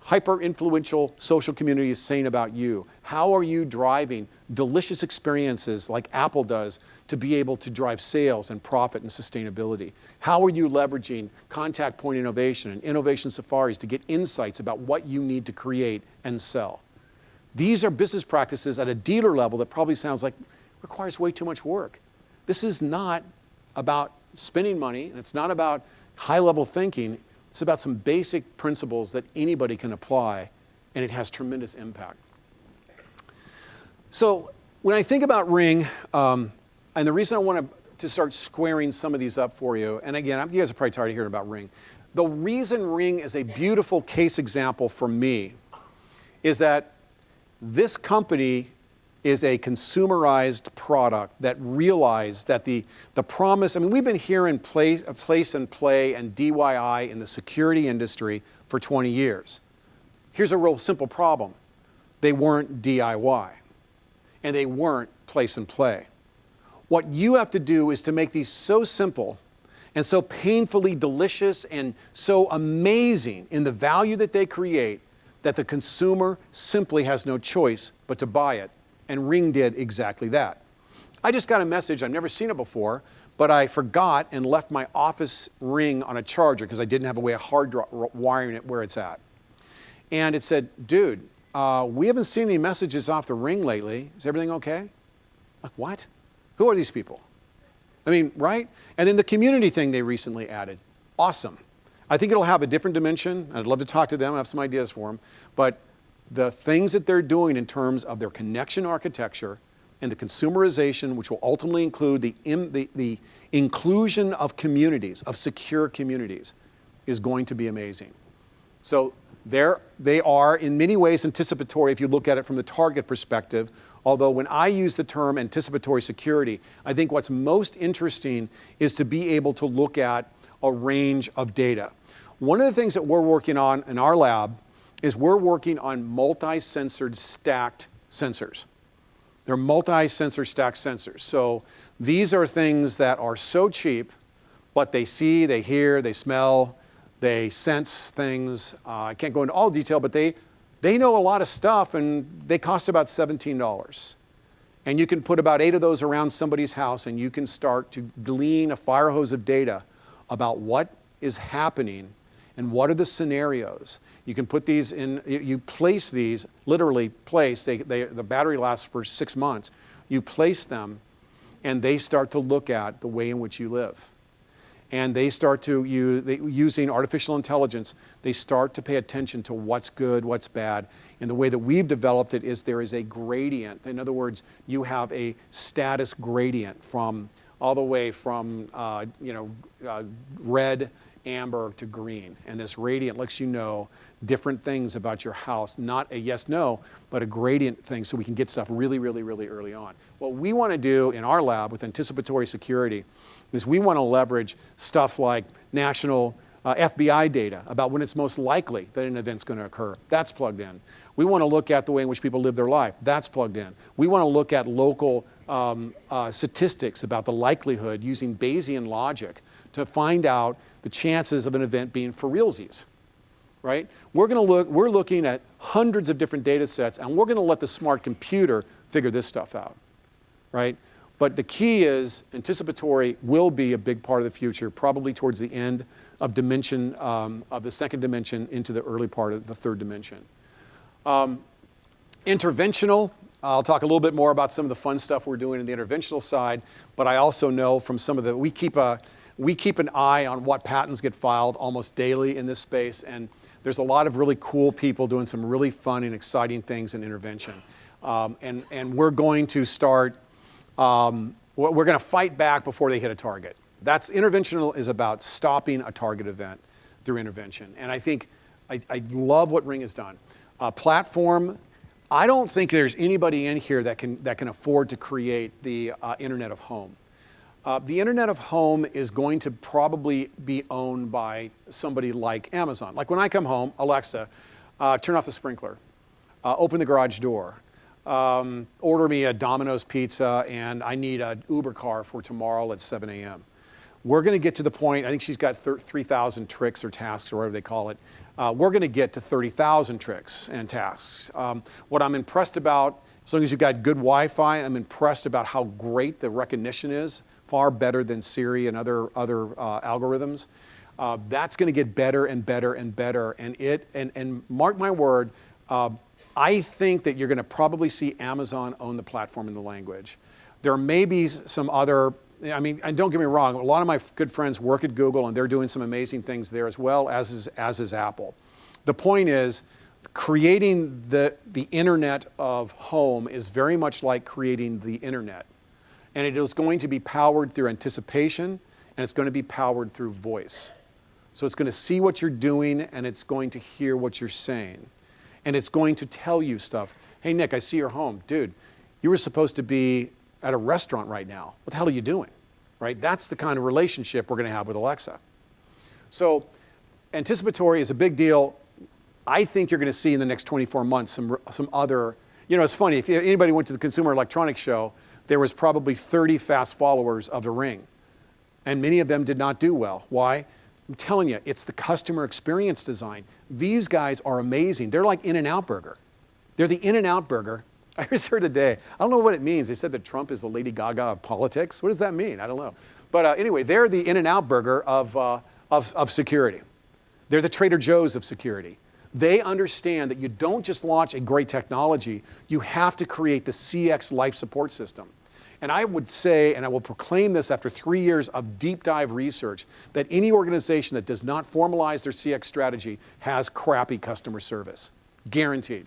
hyper-influential social communities saying about you? How are you driving delicious experiences like Apple does to be able to drive sales and profit and sustainability? How are you leveraging contact point innovation and innovation safaris to get insights about what you need to create and sell? These are business practices at a dealer level that probably sounds like requires way too much work. This is not about spending money, and it's not about high-level thinking. It's about some basic principles that anybody can apply, and it has tremendous impact. So when I think about Ring, and the reason I want to start squaring some of these up for you, and again, you guys are probably tired of hearing about Ring. The reason Ring is a beautiful case example for me is that this company is a consumerized product that realized that the promise, I mean, we've been hearing place and play and DIY in the security industry for 20 years. Here's a real simple problem. They weren't DIY, and they weren't place and play. What you have to do is to make these so simple and so painfully delicious and so amazing in the value that they create that the consumer simply has no choice but to buy it. And Ring did exactly that. I just got a message, I've never seen it before, but I forgot and left my office Ring on a charger because I didn't have a way of wiring it where it's at. And it said, dude, we haven't seen any messages off the Ring lately. Is everything okay? Like, what? Who are these people? I mean, right? And then the community thing they recently added. Awesome. I think it'll have a different dimension. I'd love to talk to them. I have some ideas for them. But the things that they're doing in terms of their connection architecture and the consumerization, which will ultimately include the inclusion of communities, of secure communities, is going to be amazing. So they are in many ways anticipatory if you look at it from the target perspective, although when I use the term anticipatory security, I think what's most interesting is to be able to look at a range of data. One of the things that we're working on in our lab is we're working on multi-sensored stacked sensors. They're multi-sensor stacked sensors. So these are things that are so cheap, but they see, they hear, they smell, they sense things. I can't go into all detail, but they know a lot of stuff, and they cost about $17. And you can put about 8 of those around somebody's house, and you can start to glean a fire hose of data about what is happening and what are the scenarios. You can put these in, you place these, literally place, the battery lasts for 6 months. You place them, and they start to look at the way in which you live. And they start to using artificial intelligence, they start to pay attention to what's good, what's bad. And the way that we've developed it is there is a gradient. In other words, you have a status gradient from all the way from red, amber to green. And this gradient lets you know different things about your house, not a yes, no, but a gradient thing so we can get stuff really, really, really early on. What we want to do in our lab with anticipatory security is we want to leverage stuff like national FBI data about when it's most likely that an event's going to occur. That's plugged in. We want to look at the way in which people live their life. That's plugged in. We want to look at local statistics about the likelihood using Bayesian logic to find out the chances of an event being for realsies, right? We're looking at hundreds of different data sets, and we're going to let the smart computer figure this stuff out, right? But the key is anticipatory will be a big part of the future, probably towards the end of dimension, of the second dimension into the early part of the third dimension. Interventional, I'll talk a little bit more about some of the fun stuff we're doing in the interventional side, but I also know from some of the, we keep an eye on what patents get filed almost daily in this space, and there's a lot of really cool people doing some really fun and exciting things in intervention. And we're going to start, we're going to fight back before they hit a target. Interventional is about stopping a target event through intervention. And I think, I love what Ring has done. Platform, I don't think there's anybody in here that can afford to create the Internet of Home. The Internet of Home is going to probably be owned by somebody like Amazon. Like when I come home, Alexa, turn off the sprinkler, open the garage door, order me a Domino's pizza, and I need an Uber car for tomorrow at 7 a.m. We're going to get to the point, I think she's got 3,000 tricks or tasks or whatever they call it. We're going to get to 30,000 tricks and tasks. What I'm impressed about, As long as you've got good Wi-Fi, I'm impressed about how great the recognition is, far better than Siri and other algorithms. That's going to get better and better and better. And mark my word, I think that you're going to probably see Amazon own the platform in the language. There may be some other, I mean, and don't get me wrong, a lot of my good friends work at Google and they're doing some amazing things there as well, as is Apple. The point is, creating the internet of home is very much like creating the internet. And it is going to be powered through anticipation, and it's going to be powered through voice. So it's going to see what you're doing, and it's going to hear what you're saying. And it's going to tell you stuff. Hey, Nick, I see you're home. Dude, you were supposed to be at a restaurant right now. What the hell are you doing? Right? That's the kind of relationship we're going to have with Alexa. So anticipatory is a big deal. I think you're going to see in the next 24 months some other, it's funny, if anybody went to the Consumer Electronics Show, there was probably 30 fast followers of the Ring. And many of them did not do well. Why? I'm telling you, it's the customer experience design. These guys are amazing. They're like In-N-Out Burger. They're the In-N-Out Burger. I just heard today, I don't know what it means. They said that Trump is the Lady Gaga of politics. What does that mean? I don't know. But anyway, they're the In-N-Out Burger of security. They're the Trader Joe's of security. They understand that you don't just launch a great technology, you have to create the CX life support system. And I would say, and I will proclaim this after 3 years of deep dive research, that any organization that does not formalize their CX strategy has crappy customer service. Guaranteed.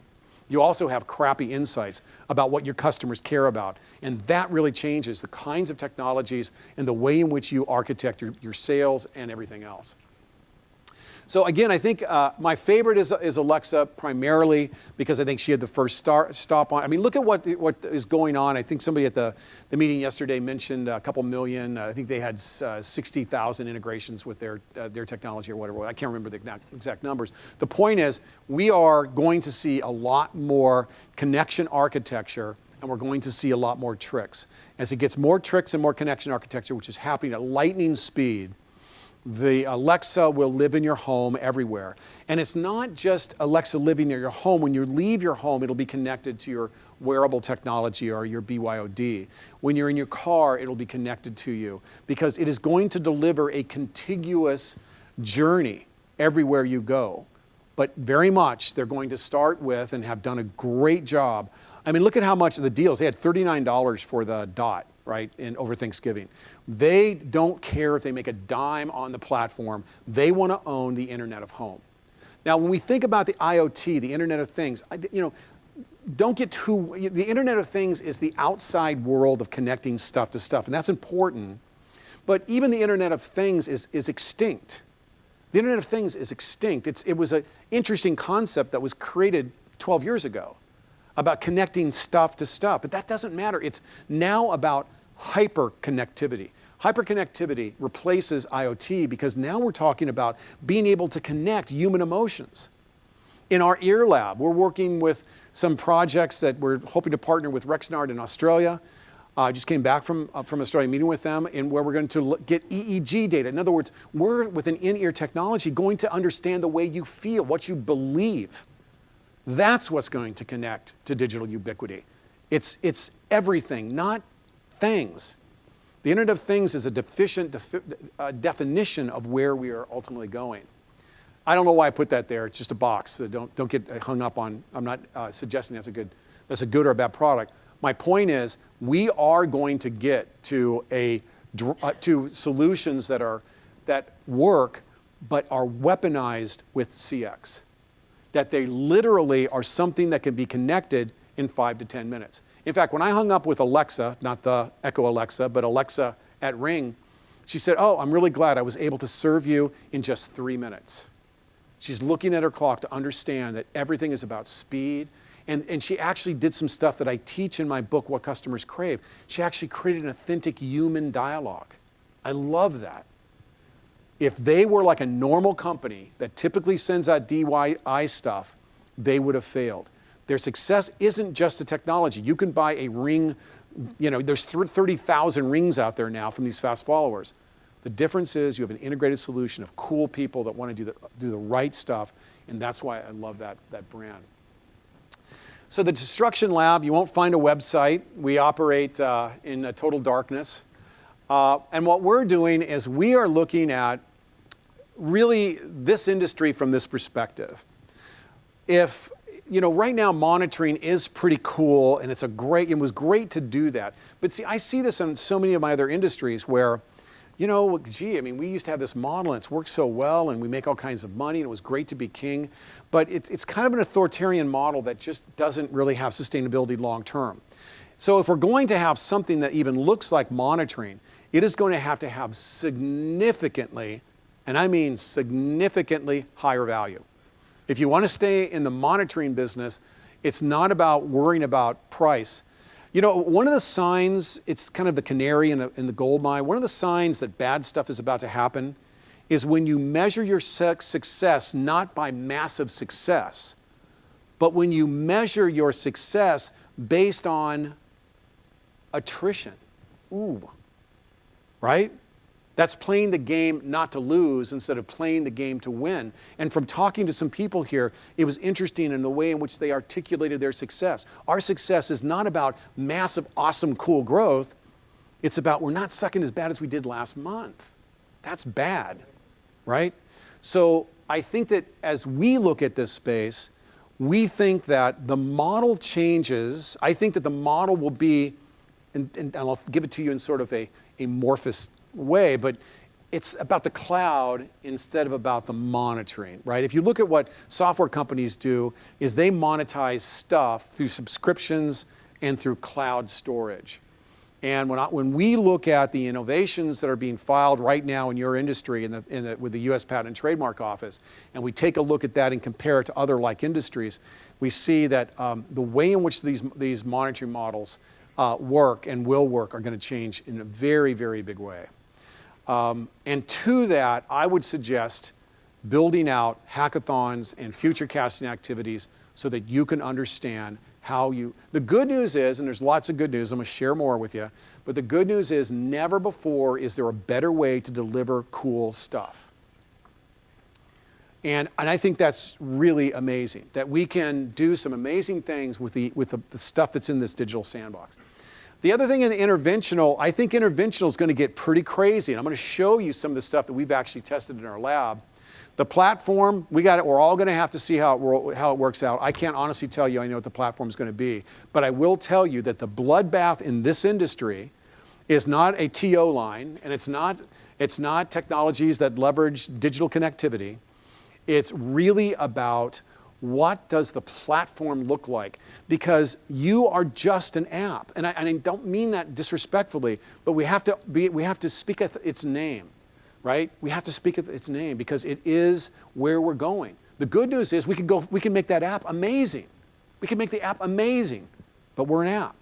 You also have crappy insights about what your customers care about. And that really changes the kinds of technologies and the way in which you architect your sales and everything else. So again, I think my favorite is Alexa, primarily because I think she had the first stop on. I mean, look at what is going on. I think somebody at the meeting yesterday mentioned a couple million. I think they had 60,000 integrations with their technology or whatever. I can't remember the exact numbers. The point is, we are going to see a lot more connection architecture, and we're going to see a lot more tricks. As it gets more tricks and more connection architecture, which is happening at lightning speed, the Alexa will live in your home everywhere. And it's not just Alexa living near your home. When you leave your home, it'll be connected to your wearable technology or your BYOD. When you're in your car, it'll be connected to you because it is going to deliver a contiguous journey everywhere you go. But very much, they're going to start with and have done a great job. I mean, look at how much of the deals. They had $39 for the Dot, right, over Thanksgiving. They don't care if they make a dime on the platform. They want to own the Internet of Home. Now, when we think about the IoT, the Internet of Things, don't get too, the Internet of Things is the outside world of connecting stuff to stuff, and that's important. But even the Internet of Things is extinct. The Internet of Things is extinct. It was an interesting concept that was created 12 years ago about connecting stuff to stuff, but that doesn't matter. It's now about hyperconnectivity. Hyperconnectivity replaces IoT because now we're talking about being able to connect human emotions. In our ear lab, we're working with some projects that we're hoping to partner with Rexnard in Australia. I just came back from Australia meeting with them, and where we're going to get EEG data. In other words, we're with an in-ear technology going to understand the way you feel, what you believe. That's what's going to connect to digital ubiquity. It's everything, not things. The Internet of Things is a deficient definition of where we are ultimately going. I don't know why I put that there. It's just a box. So don't get hung up on. I'm not suggesting that's a good or a bad product. My point is, we are going to get to to solutions that work, but are weaponized with CX. That they literally are something that can be connected in 5 to 10 minutes. In fact, when I hung up with Alexa, not the Echo Alexa, but Alexa at Ring, she said, "Oh, I'm really glad I was able to serve you in just 3 minutes." She's looking at her clock to understand that everything is about speed. And she actually did some stuff that I teach in my book, What Customers Crave. She actually created an authentic human dialogue. I love that. If they were like a normal company that typically sends out DIY stuff, they would have failed. Their success isn't just the technology. You can buy a Ring, there's 30,000 Rings out there now from these fast followers. The difference is you have an integrated solution of cool people that want to do the right stuff, and that's why I love that brand. So the Destruction Lab, you won't find a website. We operate in total darkness. And what we're doing is we are looking at really this industry from this perspective. If, right now monitoring is pretty cool and it was great to do that. But see, I see this in so many of my other industries where, we used to have this model and it's worked so well and we make all kinds of money and it was great to be king. But it's kind of an authoritarian model that just doesn't really have sustainability long term. So if we're going to have something that even looks like monitoring, it is going to have significantly, and I mean significantly higher value. If you want to stay in the monitoring business, it's not about worrying about price. One of the signs, it's kind of the canary in the gold mine, one of the signs that bad stuff is about to happen is when you measure your success not by massive success, but when you measure your success based on attrition. Ooh, right? That's playing the game not to lose instead of playing the game to win. And from talking to some people here, it was interesting in the way in which they articulated their success. Our success is not about massive, awesome, cool growth. It's about we're not sucking as bad as we did last month. That's bad, right? So I think that as we look at this space, we think that the model changes. I think that the model will be, and I'll give it to you in sort of a amorphous way, but it's about the cloud instead of about the monitoring, right? If you look at what software companies do, is they monetize stuff through subscriptions and through cloud storage. And when we look at the innovations that are being filed right now in your industry with the U.S. Patent and Trademark Office, and we take a look at that and compare it to other like industries, we see that the way in which these monitoring models work and will work are going to change in a very, very big way. And to that, I would suggest building out hackathons and future casting activities so that you can understand how the good news is, and there's lots of good news, I'm going to share more with you, but the good news is never before is there a better way to deliver cool stuff. And I think that's really amazing, that we can do some amazing things with the stuff that's in this digital sandbox. The other thing in the interventional, I think interventional is going to get pretty crazy. And I'm going to show you some of the stuff that we've actually tested in our lab. The platform, we're all going to have to see how it works out. I can't honestly tell you I know what the platform is going to be. But I will tell you that the bloodbath in this industry is not a TO line, and it's not technologies that leverage digital connectivity. It's really about what does the platform look like? Because you are just an app. And I don't mean that disrespectfully, but we have to speak its name, right? We have to speak its name because it is where we're going. The good news is we can make that app amazing. We can make the app amazing, but we're an app.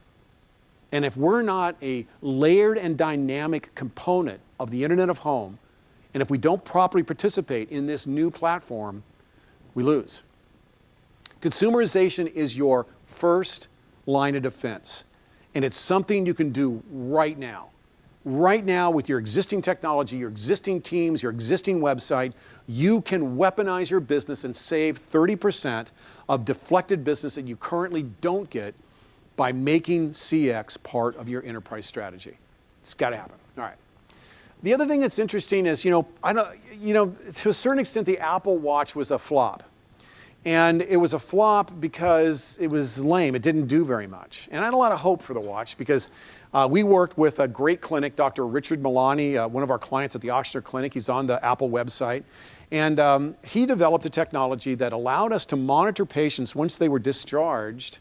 And if we're not a layered and dynamic component of the Internet of Home, and if we don't properly participate in this new platform, we lose. Consumerization is your first line of defense, and it's something you can do right now. Right now, with your existing technology, your existing teams, your existing website, you can weaponize your business and save 30% of deflected business that you currently don't get by making CX part of your enterprise strategy. It's got to happen. All right. The other thing that's interesting is, to a certain extent, the Apple Watch was a flop. And it was a flop because it was lame. It didn't do very much. And I had a lot of hope for the watch because we worked with a great clinic, Dr. Richard Milani, one of our clients at the Ochsner Clinic. He's on the Apple website. And he developed a technology that allowed us to monitor patients once they were discharged.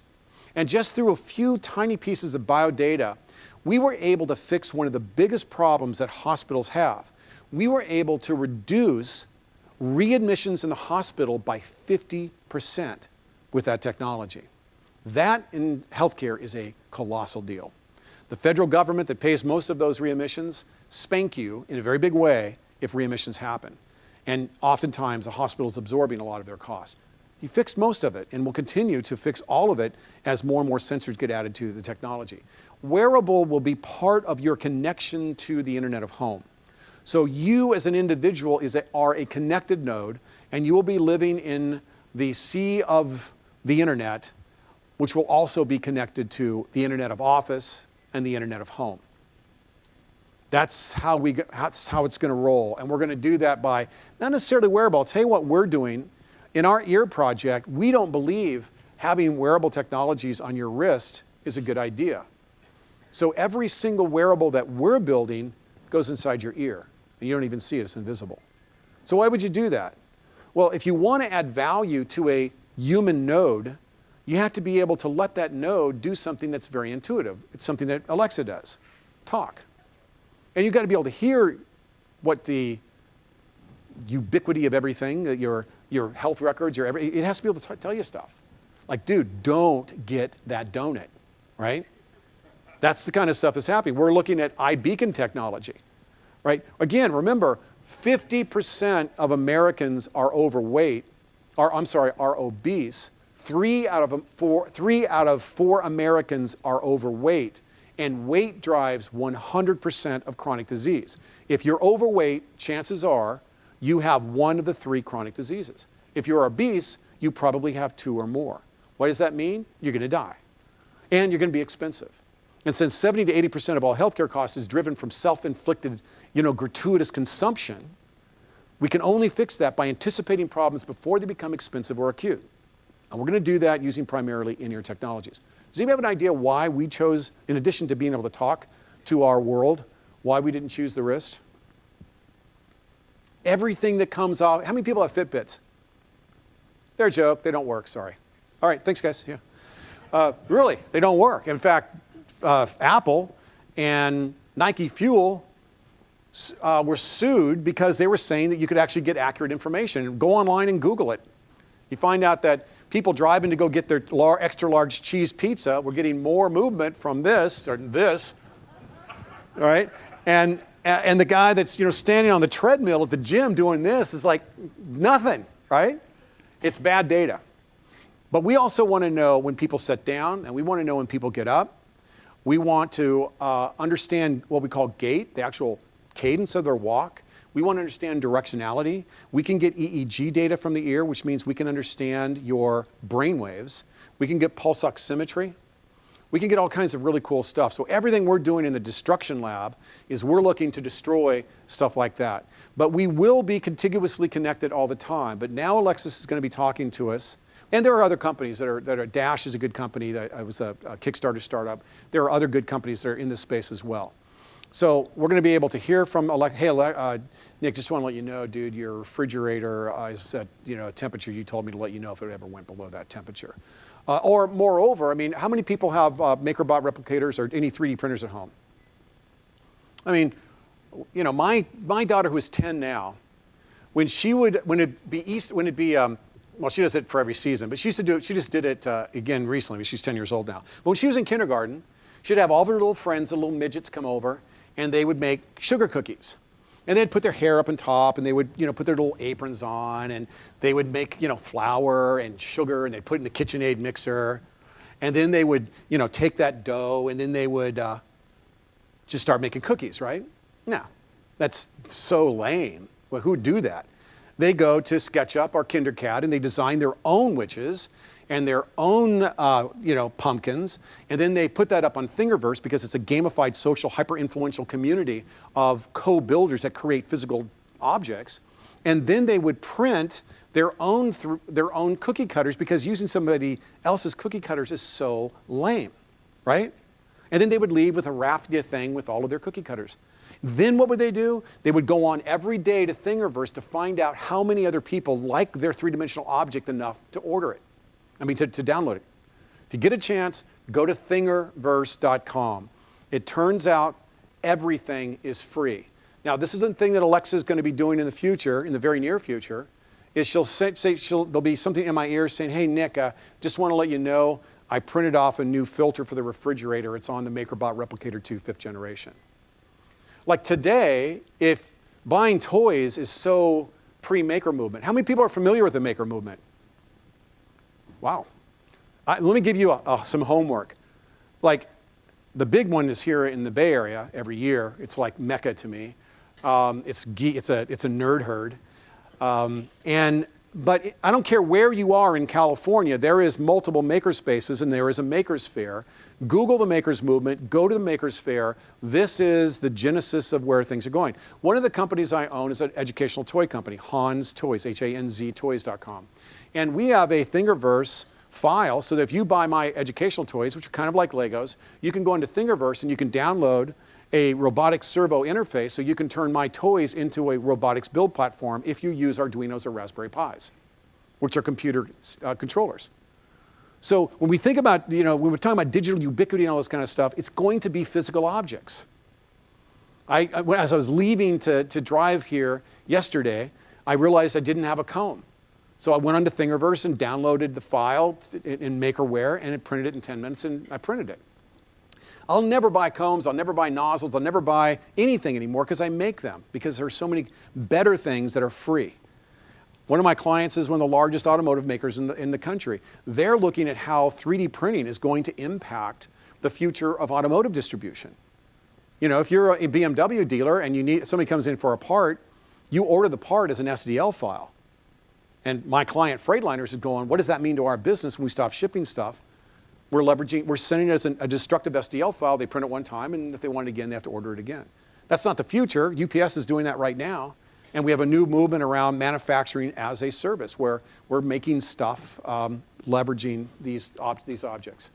And just through a few tiny pieces of biodata, we were able to fix one of the biggest problems that hospitals have. We were able to reduce readmissions in the hospital by 50% with that technology. That in healthcare is a colossal deal. The federal government that pays most of those readmissions spank you in a very big way if readmissions happen. And oftentimes the hospital is absorbing a lot of their costs. He fixed most of it and will continue to fix all of it as more and more sensors get added to the technology. Wearable will be part of your connection to the Internet of Home. So you as an individual are a connected node, and you will be living in the sea of the internet which will also be connected to the Internet of Office and the Internet of Home. That's how it's going to roll. And we're going to do that by not necessarily wearable. I'll tell you what we're doing. In our ear project, we don't believe having wearable technologies on your wrist is a good idea. So every single wearable that we're building goes inside your ear. And you don't even see it, it's invisible. So why would you do that? Well, if you want to add value to a human node, you have to be able to let that node do something that's very intuitive. It's something that Alexa does, talk. And you've got to be able to hear what the ubiquity of everything, that your health records, it has to be able to tell you stuff. Like, dude, don't get that donut, right? That's the kind of stuff that's happening. We're looking at iBeacon technology, right? Again, remember, 50% of Americans are overweight, are obese. 3 out of 4 Americans are overweight. And weight drives 100% of chronic disease. If you're overweight, chances are you have one of the 3 chronic diseases. If you're obese, you probably have 2 or more. What does that mean? You're going to die. And you're going to be expensive. And since 70 to 80% of all healthcare costs is driven from self-inflicted, gratuitous consumption, we can only fix that by anticipating problems before they become expensive or acute. And we're going to do that using primarily in-ear technologies. Does anybody have an idea why we chose, in addition to being able to talk to our world, why we didn't choose the wrist? Everything that comes off, how many people have Fitbits? They're a joke, they don't work, sorry. All right, thanks guys, yeah. Really, they don't work. In fact, Apple and Nike Fuel were sued because they were saying that you could actually get accurate information. Go online and Google it. You find out that people driving to go get their extra large cheese pizza were getting more movement from this, or this, all right? And the guy that's standing on the treadmill at the gym doing this is like nothing, right? It's bad data. But we also want to know when people sit down, and we want to know when people get up. We want to understand what we call gait, the actual cadence of their walk. We want to understand directionality. We can get EEG data from the ear, which means we can understand your brain waves. We can get pulse oximetry. We can get all kinds of really cool stuff. So everything we're doing in the destruction lab is we're looking to destroy stuff like that. But we will be contiguously connected all the time. But now Alexis is going to be talking to us. And there are other companies that are Dash is a good company. That was a Kickstarter startup. There are other good companies that are in this space as well. So we're going to be able to hear from Nick, just want to let you know, dude, your refrigerator is at a temperature you told me to let you know if it ever went below that temperature. Or moreover, I mean, how many people have MakerBot replicators or any 3D printers at home? I mean, my daughter who is 10 now, when it'd be well, she does it for every season, but she just did it again recently. She's 10 years old now. But when she was in kindergarten, she'd have all of her little friends, the little midgets, come over, and they would make sugar cookies. And they'd put their hair up on top, and they would, put their little aprons on, and they would make, flour and sugar, and they'd put it in the KitchenAid mixer. And then they would, take that dough, and then they would just start making cookies, right? No, that's so lame. Well, who would do that? They go to SketchUp or KinderCAD, and they design their own witches and their own, pumpkins, and then they put that up on Thingiverse because it's a gamified, social, hyper-influential community of co-builders that create physical objects. And then they would print their own cookie cutters because using somebody else's cookie cutters is so lame, right? And then they would leave with a raffia thing with all of their cookie cutters. Then what would they do? They would go on every day to Thingiverse to find out how many other people like their three-dimensional object enough to order it. To download it. If you get a chance, go to thingiverse.com. It turns out everything is free. Now, this is a thing that Alexa is going to be doing in the future, in the very near future, is there'll be something in my ear saying, hey, Nick, just want to let you know, I printed off a new filter for the refrigerator. It's on the MakerBot Replicator 2 5th generation. Like today, if buying toys is so pre-Maker movement, how many people are familiar with the Maker movement? Wow. Let me give you some homework. Like, the big one is here in the Bay Area every year. It's like Mecca to me. It's a nerd herd. And But I don't care where you are in California, there is multiple makerspaces and there is a Makers Fair. Google the Makers Movement, go to the Makers Fair. This is the genesis of where things are going. One of the companies I own is an educational toy company, Hans Toys, H-A-N-Z toys.com. And we have a Thingiverse file so that if you buy my educational toys, which are kind of like Legos, you can go into Thingiverse and you can download a robotics servo interface so you can turn my toys into a robotics build platform if you use Arduinos or Raspberry Pis, which are computer controllers. So when we think about, when we're talking about digital ubiquity and all this kind of stuff, it's going to be physical objects. As I was leaving to drive here yesterday, I realized I didn't have a comb. So I went onto Thingiverse and downloaded the file in Makerware, and it printed it in 10 minutes, and I printed it. I'll never buy combs, I'll never buy nozzles, I'll never buy anything anymore because I make them, because there are so many better things that are free. One of my clients is one of the largest automotive makers in the country. They're looking at how 3D printing is going to impact the future of automotive distribution. If you're a BMW dealer and somebody comes in for a part, you order the part as an SDL file. And my client Freightliners is going, what does that mean to our business when we stop shipping stuff? We're sending it as a destructive SDL file. They print it one time, and if they want it again, they have to order it again. That's not the future. UPS is doing that right now. And we have a new movement around manufacturing as a service where we're making stuff leveraging these objects.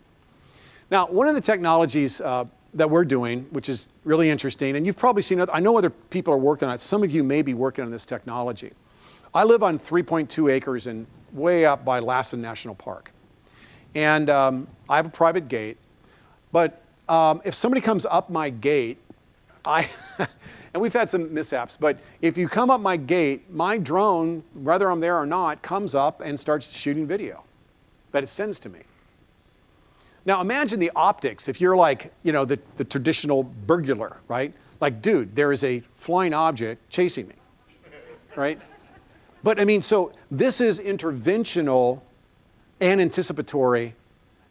Now, one of the technologies that we're doing, which is really interesting, and you've probably seen it, I know other people are working on it. Some of you may be working on this technology. I live on 3.2 acres and way up by Lassen National Park. And I have a private gate, but if somebody comes up my gate, and we've had some mishaps, but if you come up my gate, my drone, whether I'm there or not, comes up and starts shooting video that it sends to me. Now imagine the optics if you're like, the traditional burglar, right? Like, dude, there is a flying object chasing me, right? But so this is interventional and anticipatory,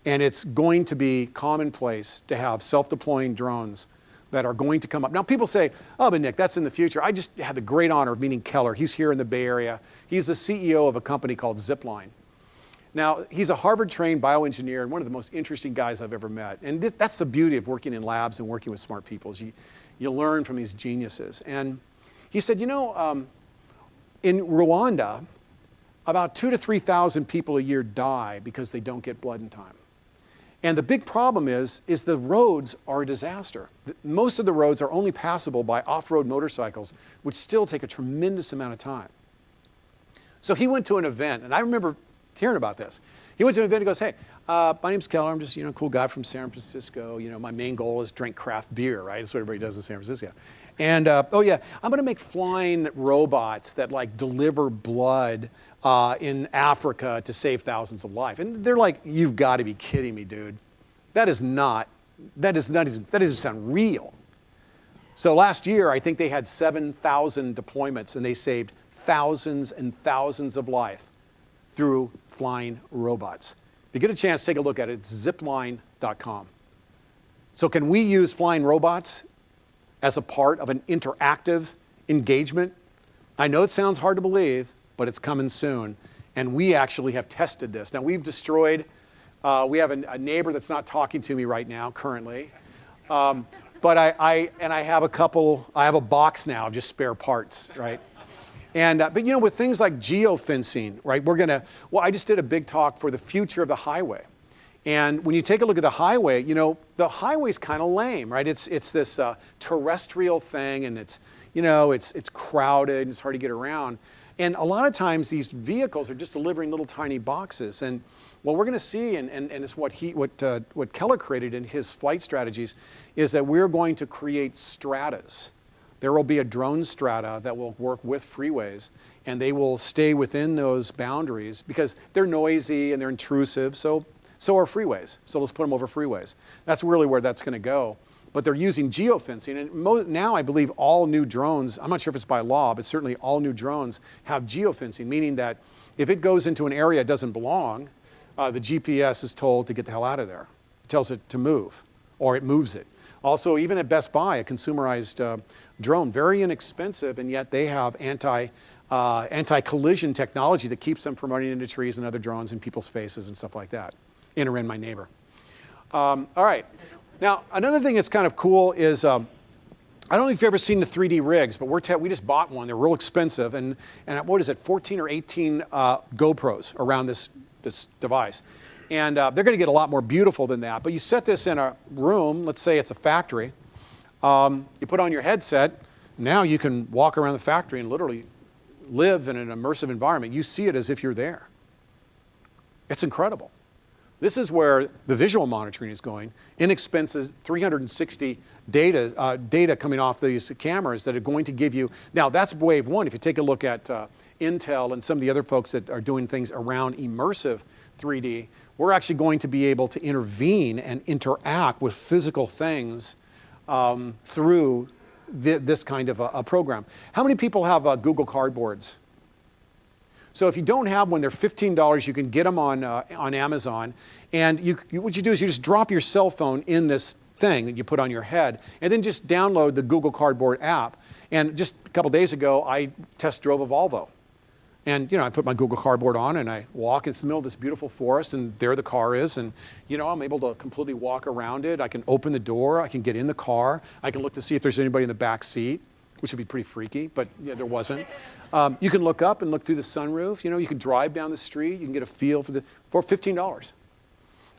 and it's going to be commonplace to have self-deploying drones that are going to come up. Now people say, oh, but Nick, that's in the future. I just had the great honor of meeting Keller. He's here in the Bay Area. He's the CEO of a company called Zipline. Now, he's a Harvard-trained bioengineer and one of the most interesting guys I've ever met. And that's the beauty of working in labs and working with smart people, is you learn from these geniuses. And he said, in Rwanda, about 2,000 to 3,000 people a year die because they don't get blood in time. And the big problem is the roads are a disaster. Most of the roads are only passable by off-road motorcycles, which still take a tremendous amount of time. So he went to an event, and I remember hearing about this. He went to an event and goes, hey, my name's Keller. I'm just a cool guy from San Francisco. My main goal is drink craft beer, right? That's what everybody does in San Francisco. And oh yeah, I'm going to make flying robots that deliver blood in Africa to save thousands of lives. And they're like, you've got to be kidding me, dude. That doesn't sound real. So last year, I think they had 7,000 deployments, and they saved thousands and thousands of lives through flying robots. If you get a chance, take a look at it. It's zipline.com. So can we use flying robots as a part of an interactive engagement? I know it sounds hard to believe, but it's coming soon. And we actually have tested this. Now we've destroyed, we have a neighbor that's not talking to me right now currently. But I have a box now of just spare parts, right? And, but with things like geofencing, right, I just did a big talk for the future of the highway. And when you take a look at the highway, the highway's kind of lame, right? It's this terrestrial thing, and it's crowded, and it's hard to get around. And a lot of times these vehicles are just delivering little tiny boxes. And what we're going to see, and it's what Keller created in his flight strategies, is that we're going to create stratas. There will be a drone strata that will work with freeways, and they will stay within those boundaries because they're noisy and they're intrusive. So are freeways. So let's put them over freeways. That's really where that's going to go. But they're using geofencing. And now I believe all new drones, I'm not sure if it's by law, but certainly all new drones have geofencing, meaning that if it goes into an area it doesn't belong, the GPS is told to get the hell out of there. It tells it to move, or it moves it. Also, even at Best Buy, a consumerized drone, very inexpensive, and yet they have anti-collision technology that keeps them from running into trees and other drones in people's faces and stuff like that. In or in my neighbor. All right. Now, another thing that's kind of cool is, I don't know if you've ever seen the 3D rigs, but we just bought one. They're real expensive. And what is it, 14 or 18 GoPros around this device. And they're going to get a lot more beautiful than that. But you set this in a room, let's say it's a factory. You put on your headset. Now you can walk around the factory and literally live in an immersive environment. You see it as if you're there. It's incredible. This is where the visual monitoring is going. Inexpensive 360 data coming off these cameras that are going to give you, now that's wave one. If you take a look at Intel and some of the other folks that are doing things around immersive 3D, we're actually going to be able to intervene and interact with physical things through this kind of a program. How many people have Google Cardboards? So if you don't have one, they're $15. You can get them on Amazon. And what you do is you just drop your cell phone in this thing that you put on your head, and then just download the Google Cardboard app. And just a couple days ago, I test drove a Volvo. And I put my Google Cardboard on, and I walk. It's the middle of this beautiful forest, and there the car is. And I'm able to completely walk around it. I can open the door. I can get in the car. I can look to see if there's anybody in the back seat, which would be pretty freaky, but there wasn't. You can look up and look through the sunroof. You can drive down the street. You can get a feel for $15.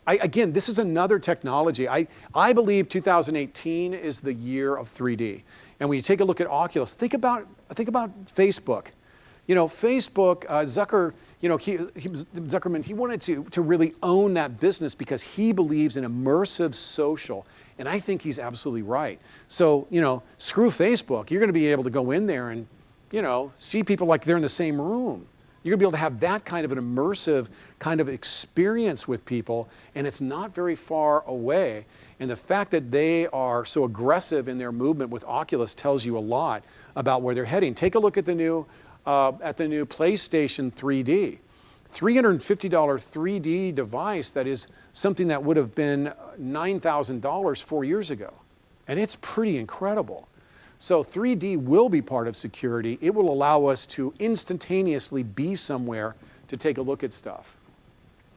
Again, this is another technology. I believe 2018 is the year of 3D. And when you take a look at Oculus, think about Facebook. Facebook, Zuckerman, he wanted to really own that business because he believes in immersive social. And I think he's absolutely right. So, screw Facebook. You're going to be able to go in there and, see people like they're in the same room. You're going to be able to have that kind of an immersive kind of experience with people, and it's not very far away. And the fact that they are so aggressive in their movement with Oculus tells you a lot about where they're heading. Take a look at the new PlayStation 3D. $350 3D device that is something that would have been $9,000 4 years ago. And it's pretty incredible. So 3D will be part of security. It will allow us to instantaneously be somewhere to take a look at stuff.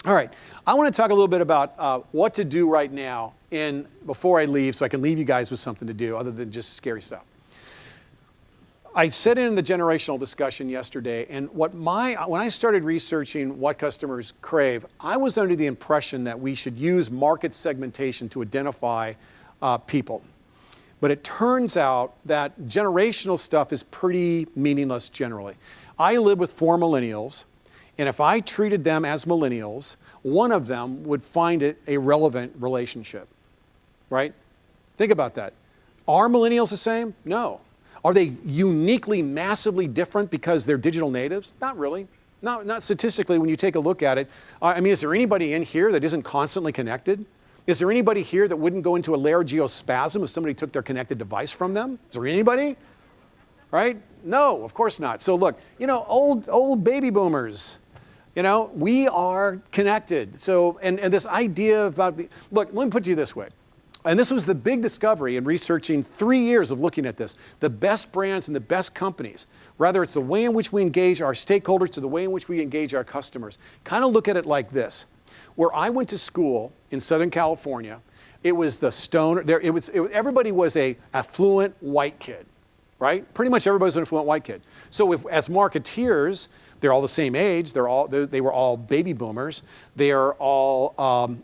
All right, I want to talk a little bit about what to do right now before I leave, so I can leave you guys with something to do other than just scary stuff. I said in the generational discussion yesterday, and when I started researching what customers crave, I was under the impression that we should use market segmentation to identify people. But it turns out that generational stuff is pretty meaningless generally. I live with 4 millennials, and if I treated them as millennials, one of them would find it a relevant relationship, right? Think about that. Are millennials the same? No. Are they uniquely, massively different because they're digital natives? Not really. Not statistically when you take a look at it. Is there anybody in here that isn't constantly connected? Is there anybody here that wouldn't go into a laryngeospasm if somebody took their connected device from them? Is there anybody? Right? No, of course not. So look, old baby boomers, we are connected. So, and this idea about, look, let me put it to you this way. And this was the big discovery in researching 3 years of looking at this. The best brands and the best companies, whether it's the way in which we engage our stakeholders to the way in which we engage our customers, kind of look at it like this. Where I went to school in Southern California, it was the stoner, everybody was a affluent white kid, right? Pretty much everybody was an affluent white kid. So as marketeers, they're all the same age, they were all baby boomers, they are all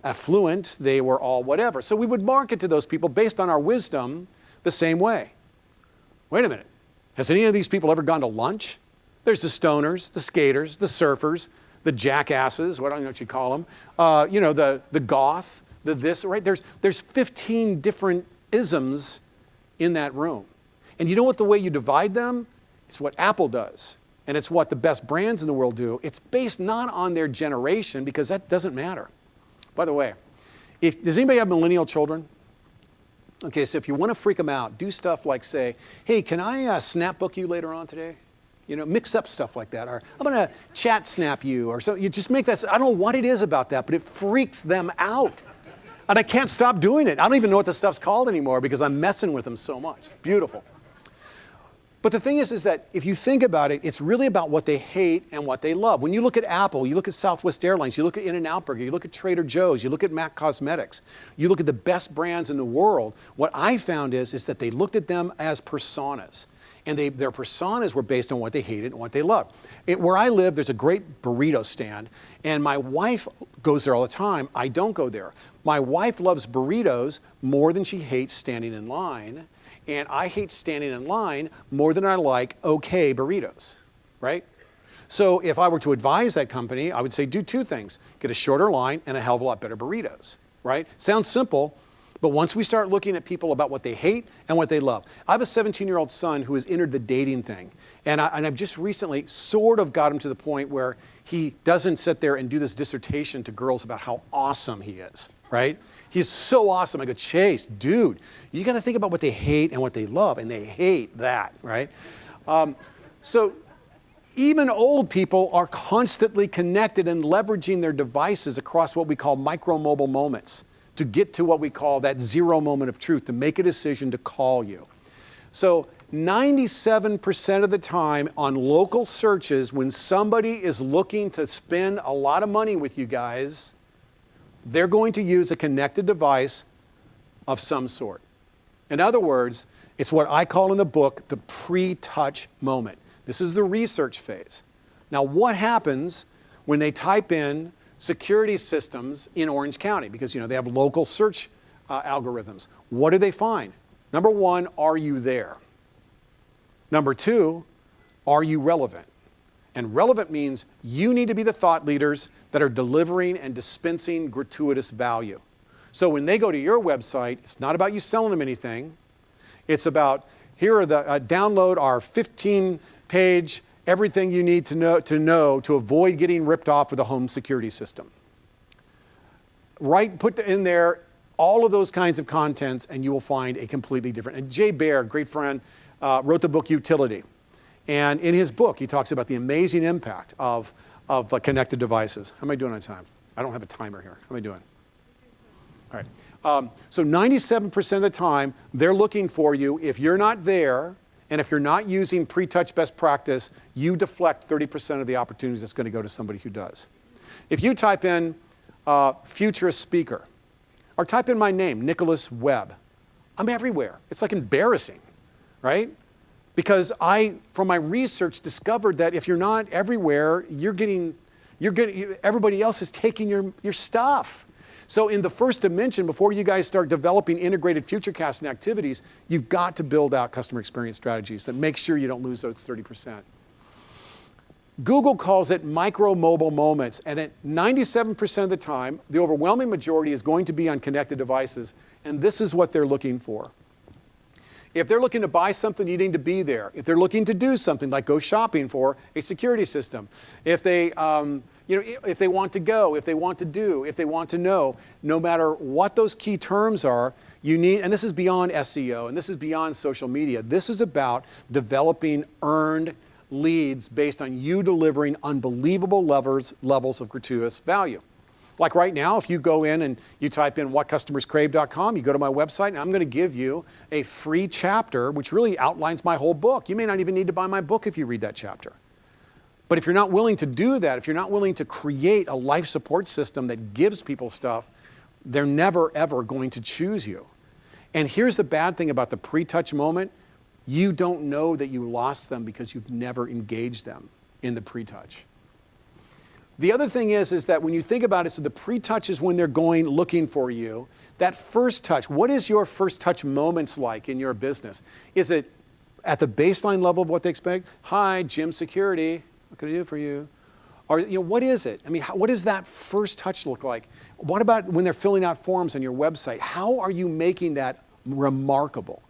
affluent, they were all whatever. So we would market to those people based on our wisdom the same way. Wait a minute, has any of these people ever gone to lunch? There's the stoners, the skaters, the surfers, the jackasses, what I don't know what you call them, the goth, the this, right? There's 15 different isms in that room. And you know what the way you divide them? It's what Apple does. And it's what the best brands in the world do. It's based not on their generation, because that doesn't matter. By the way, does anybody have millennial children? Okay, so if you want to freak them out, do stuff like say, hey, can I snapbook you later on today? Mix up stuff like that. Or I'm going to chat snap you or so. You just make that, I don't know what it is about that, but it freaks them out. And I can't stop doing it. I don't even know what the stuff's called anymore because I'm messing with them so much. Beautiful. But the thing is that if you think about it, it's really about what they hate and what they love. When you look at Apple, you look at Southwest Airlines, you look at In-N-Out Burger, you look at Trader Joe's, you look at MAC Cosmetics, you look at the best brands in the world, what I found is that they looked at them as personas. And their personas were based on what they hated and what they loved. Where I live, there's a great burrito stand, and my wife goes there all the time. I don't go there. My wife loves burritos more than she hates standing in line, and I hate standing in line more than I like okay burritos, right? So if I were to advise that company, I would say do two things. Get a shorter line and a hell of a lot better burritos, right? Sounds simple, but once we start looking at people about what they hate and what they love. I have a 17-year-old son who has entered the dating thing, and I've just recently sort of got him to the point where he doesn't sit there and do this dissertation to girls about how awesome he is, right? He's so awesome. I go, Chase, dude, you got to think about what they hate and what they love, and they hate that, right? So even old people are constantly connected and leveraging their devices across what we call micro-mobile moments to get to what we call that zero moment of truth, to make a decision to call you. So 97% of the time on local searches, when somebody is looking to spend a lot of money with you guys, they're going to use a connected device of some sort. In other words, it's what I call in the book the pre-touch moment. This is the research phase. Now, what happens when they type in security systems in Orange County? Because they have local search algorithms. What do they find? Number one, are you there? Number two, are you relevant? And relevant means you need to be the thought leaders that are delivering and dispensing gratuitous value. So when they go to your website, it's not about you selling them anything. It's about, here are the, download our 15-page everything you need to know to avoid getting ripped off with a home security system. Put in there all of those kinds of contents, and you will find a completely different. And Jay Baer, great friend, wrote the book Utility. And in his book, he talks about the amazing impact of connected devices. How am I doing on time? I don't have a timer here. How am I doing? All right. So 97% of the time, they're looking for you. If you're not there, and if you're not using pre-touch best practice, you deflect 30% of the opportunities that's going to go to somebody who does. If you type in futurist speaker, or type in my name, Nicholas Webb, I'm everywhere. It's like embarrassing, right? Because from my research, discovered that if you're not everywhere, everybody else is taking your stuff. So in the first dimension, before you guys start developing integrated futurecasting activities, you've got to build out customer experience strategies that make sure you don't lose those 30%. Google calls it micro-mobile moments, and at 97% of the time, the overwhelming majority is going to be on connected devices, and this is what they're looking for. If they're looking to buy something, you need to be there. If they're looking to do something, like go shopping for a security system, if they if they want to go, if they want to do, if they want to know, no matter what those key terms are, you need, and this is beyond SEO, and this is beyond social media. This is about developing earned leads based on you delivering unbelievable levels of gratuitous value. Like right now, if you go in and you type in whatcustomerscrave.com, you go to my website, and I'm going to give you a free chapter which really outlines my whole book. You may not even need to buy my book if you read that chapter. But if you're not willing to do that, if you're not willing to create a life support system that gives people stuff, they're never, ever going to choose you. And here's the bad thing about the pre-touch moment. You don't know that you lost them because you've never engaged them in the pre-touch. The other thing is that when you think about it, so the pre-touch is when they're going looking for you. That first touch, what is your first touch moments like in your business? Is it at the baseline level of what they expect? Hi, Jim Security, what can I do for you? Or what is it? I mean, what does that first touch look like? What about when they're filling out forms on your website? How are you making that remarkable?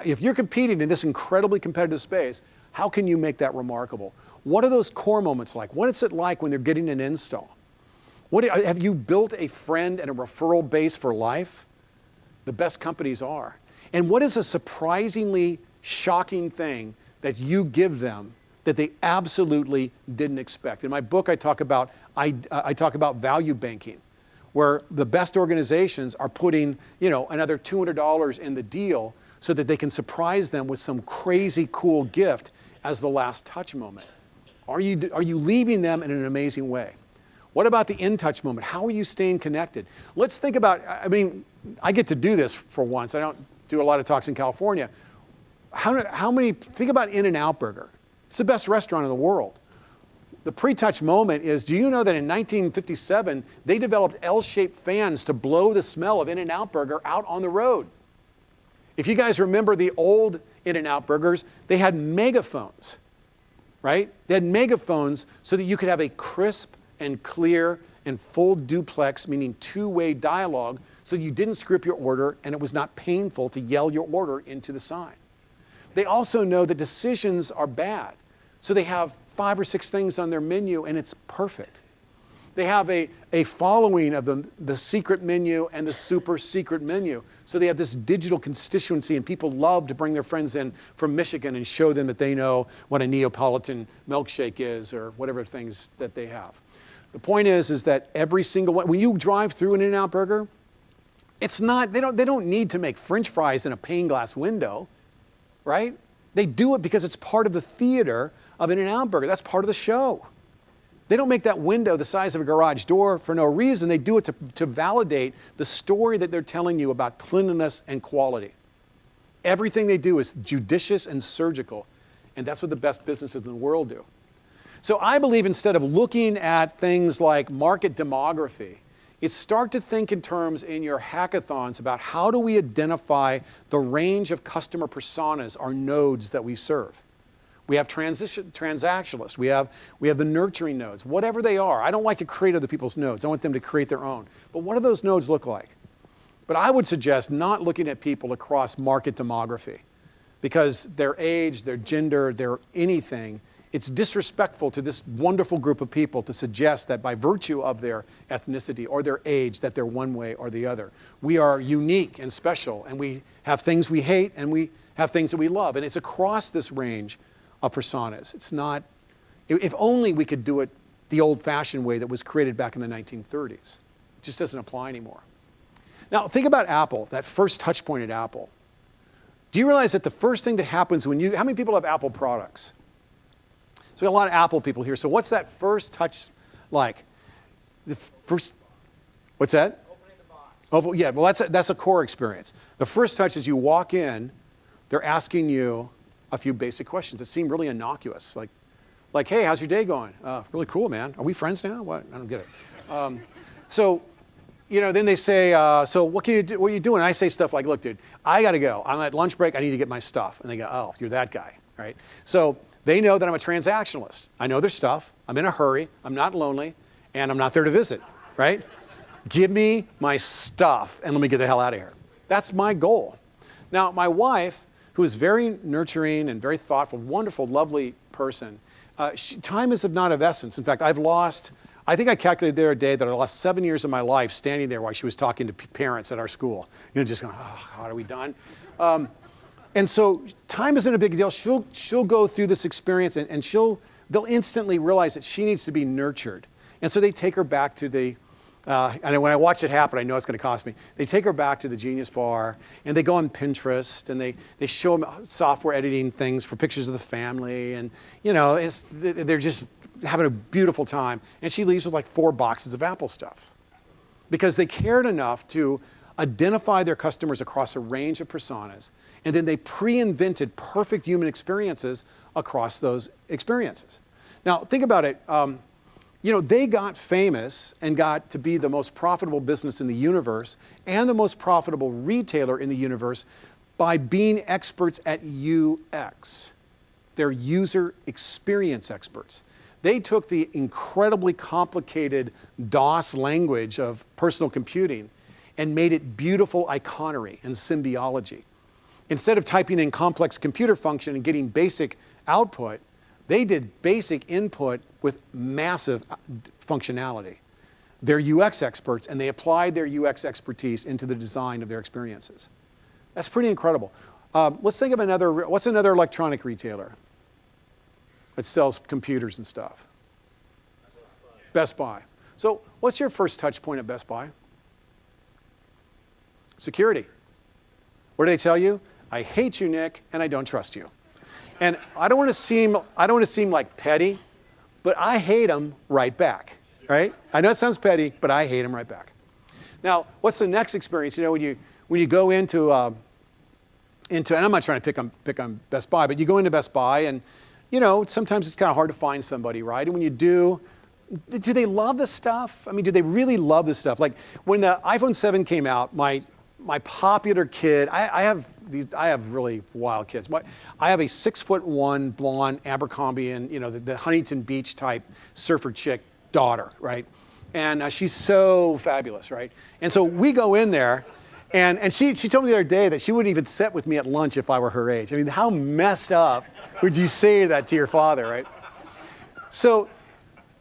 If you're competing in this incredibly competitive space, how can you make that remarkable? What are those core moments like? What is it like when they're getting an install? Have you built a friend and a referral base for life? The best companies are. And what is a surprisingly shocking thing that you give them that they absolutely didn't expect? In my book, I talk about value banking, where the best organizations are putting another $200 in the deal so that they can surprise them with some crazy cool gift as the last touch moment? Are you leaving them in an amazing way? What about the in-touch moment? How are you staying connected? Let's think about, I mean, I get to do this for once. I don't do a lot of talks in California. Think about In-N-Out Burger. It's the best restaurant in the world. The pre-touch moment is, do you know that in 1957, they developed L-shaped fans to blow the smell of In-N-Out Burger out on the road? If you guys remember the old In-N-Out Burgers, they had megaphones, right? They had megaphones so that you could have a crisp and clear and full duplex, meaning two-way dialogue, so you didn't screw up your order and it was not painful to yell your order into the sign. They also know that decisions are bad, so they have 5 or 6 things on their menu and it's perfect. They have a following of the secret menu and the super secret menu. So they have this digital constituency, and people love to bring their friends in from Michigan and show them that they know what a Neapolitan milkshake is or whatever things that they have. The point is that every single one, when you drive through an In-N-Out Burger, it's not, they don't need to make French fries in a pane glass window, right? They do it because it's part of the theater of In-N-Out Burger. That's part of the show. They don't make that window the size of a garage door for no reason. They do it to validate the story that they're telling you about cleanliness and quality. Everything they do is judicious and surgical, and that's what the best businesses in the world do. So I believe instead of looking at things like market demography, is start to think in terms in your hackathons about how do we identify the range of customer personas or nodes that we serve. We have transactionalists. We have the nurturing nodes, whatever they are. I don't like to create other people's nodes. I want them to create their own. But what do those nodes look like? But I would suggest not looking at people across market demography, because their age, their gender, their anything, it's disrespectful to this wonderful group of people to suggest that by virtue of their ethnicity or their age that they're one way or the other. We are unique and special, and we have things we hate and we have things that we love. And it's across this range of personas. It's not, if only we could do it the old-fashioned way that was created back in the 1930s. It just doesn't apply anymore. Now, think about Apple, that first touch point at Apple. Do you realize that the first thing that happens when how many people have Apple products? So we got a lot of Apple people here. So what's that first touch like? The first, what's that? Opening the box. Oh, yeah, well, that's a core experience. The first touch is you walk in, they're asking you a few basic questions that seem really innocuous. Like, hey, how's your day going? Really cool, man. Are we friends now? What? I don't get it. So, then they say, so what can you do? What are you doing? And I say stuff like, look, dude, I got to go. I'm at lunch break. I need to get my stuff. And they go, oh, you're that guy, right? So they know that I'm a transactionalist. I know their stuff. I'm in a hurry. I'm not lonely. And I'm not there to visit, right? Give me my stuff and let me get the hell out of here. That's my goal. Now, my wife, who is very nurturing and very thoughtful, wonderful, lovely person, time is not of essence. In fact, I think I calculated the other day that I lost 7 years of my life standing there while she was talking to parents at our school. Just going, oh, God, are we done? And so time isn't a big deal. She'll go through this experience and they'll instantly realize that she needs to be nurtured. And so they take her back to the, and when I watch it happen, I know it's going to cost me. They take her back to the Genius Bar, and they go on Pinterest, and they show them software editing things for pictures of the family, and they're just having a beautiful time. And she leaves with like 4 boxes of Apple stuff, because they cared enough to identify their customers across a range of personas, and then they pre-invented perfect human experiences across those experiences. Now, think about it. They got famous and got to be the most profitable business in the universe and the most profitable retailer in the universe by being experts at UX. They're user experience experts. They took the incredibly complicated DOS language of personal computing and made it beautiful iconery and symbiology. Instead of typing in complex computer function and getting basic output, they did basic input with massive functionality. They're UX experts, and they applied their UX expertise into the design of their experiences. That's pretty incredible. Let's think of what's another electronic retailer that sells computers and stuff? Best Buy. So what's your first touch point at Best Buy? Security. What do they tell you? I hate you, Nick, and I don't trust you. And I don't want to seem like petty, but I hate them right back, right? I know it sounds petty, but I hate them right back. Now, what's the next experience? You know, when you go into, and I'm not trying to pick on Best Buy, but you go into Best Buy and, you know, sometimes it's kind of hard to find somebody, right? And when you do they love the stuff? I mean, do they really love this stuff? Like when the iPhone 7 came out, my popular kid, I have really wild kids. I have a 6'1" blonde Abercrombie and, you know, the Huntington Beach type surfer chick daughter, right? And she's so fabulous, right? And so we go in there, and she told me the other day that she wouldn't even sit with me at lunch if I were her age. I mean, how messed up would you say that to your father, right? So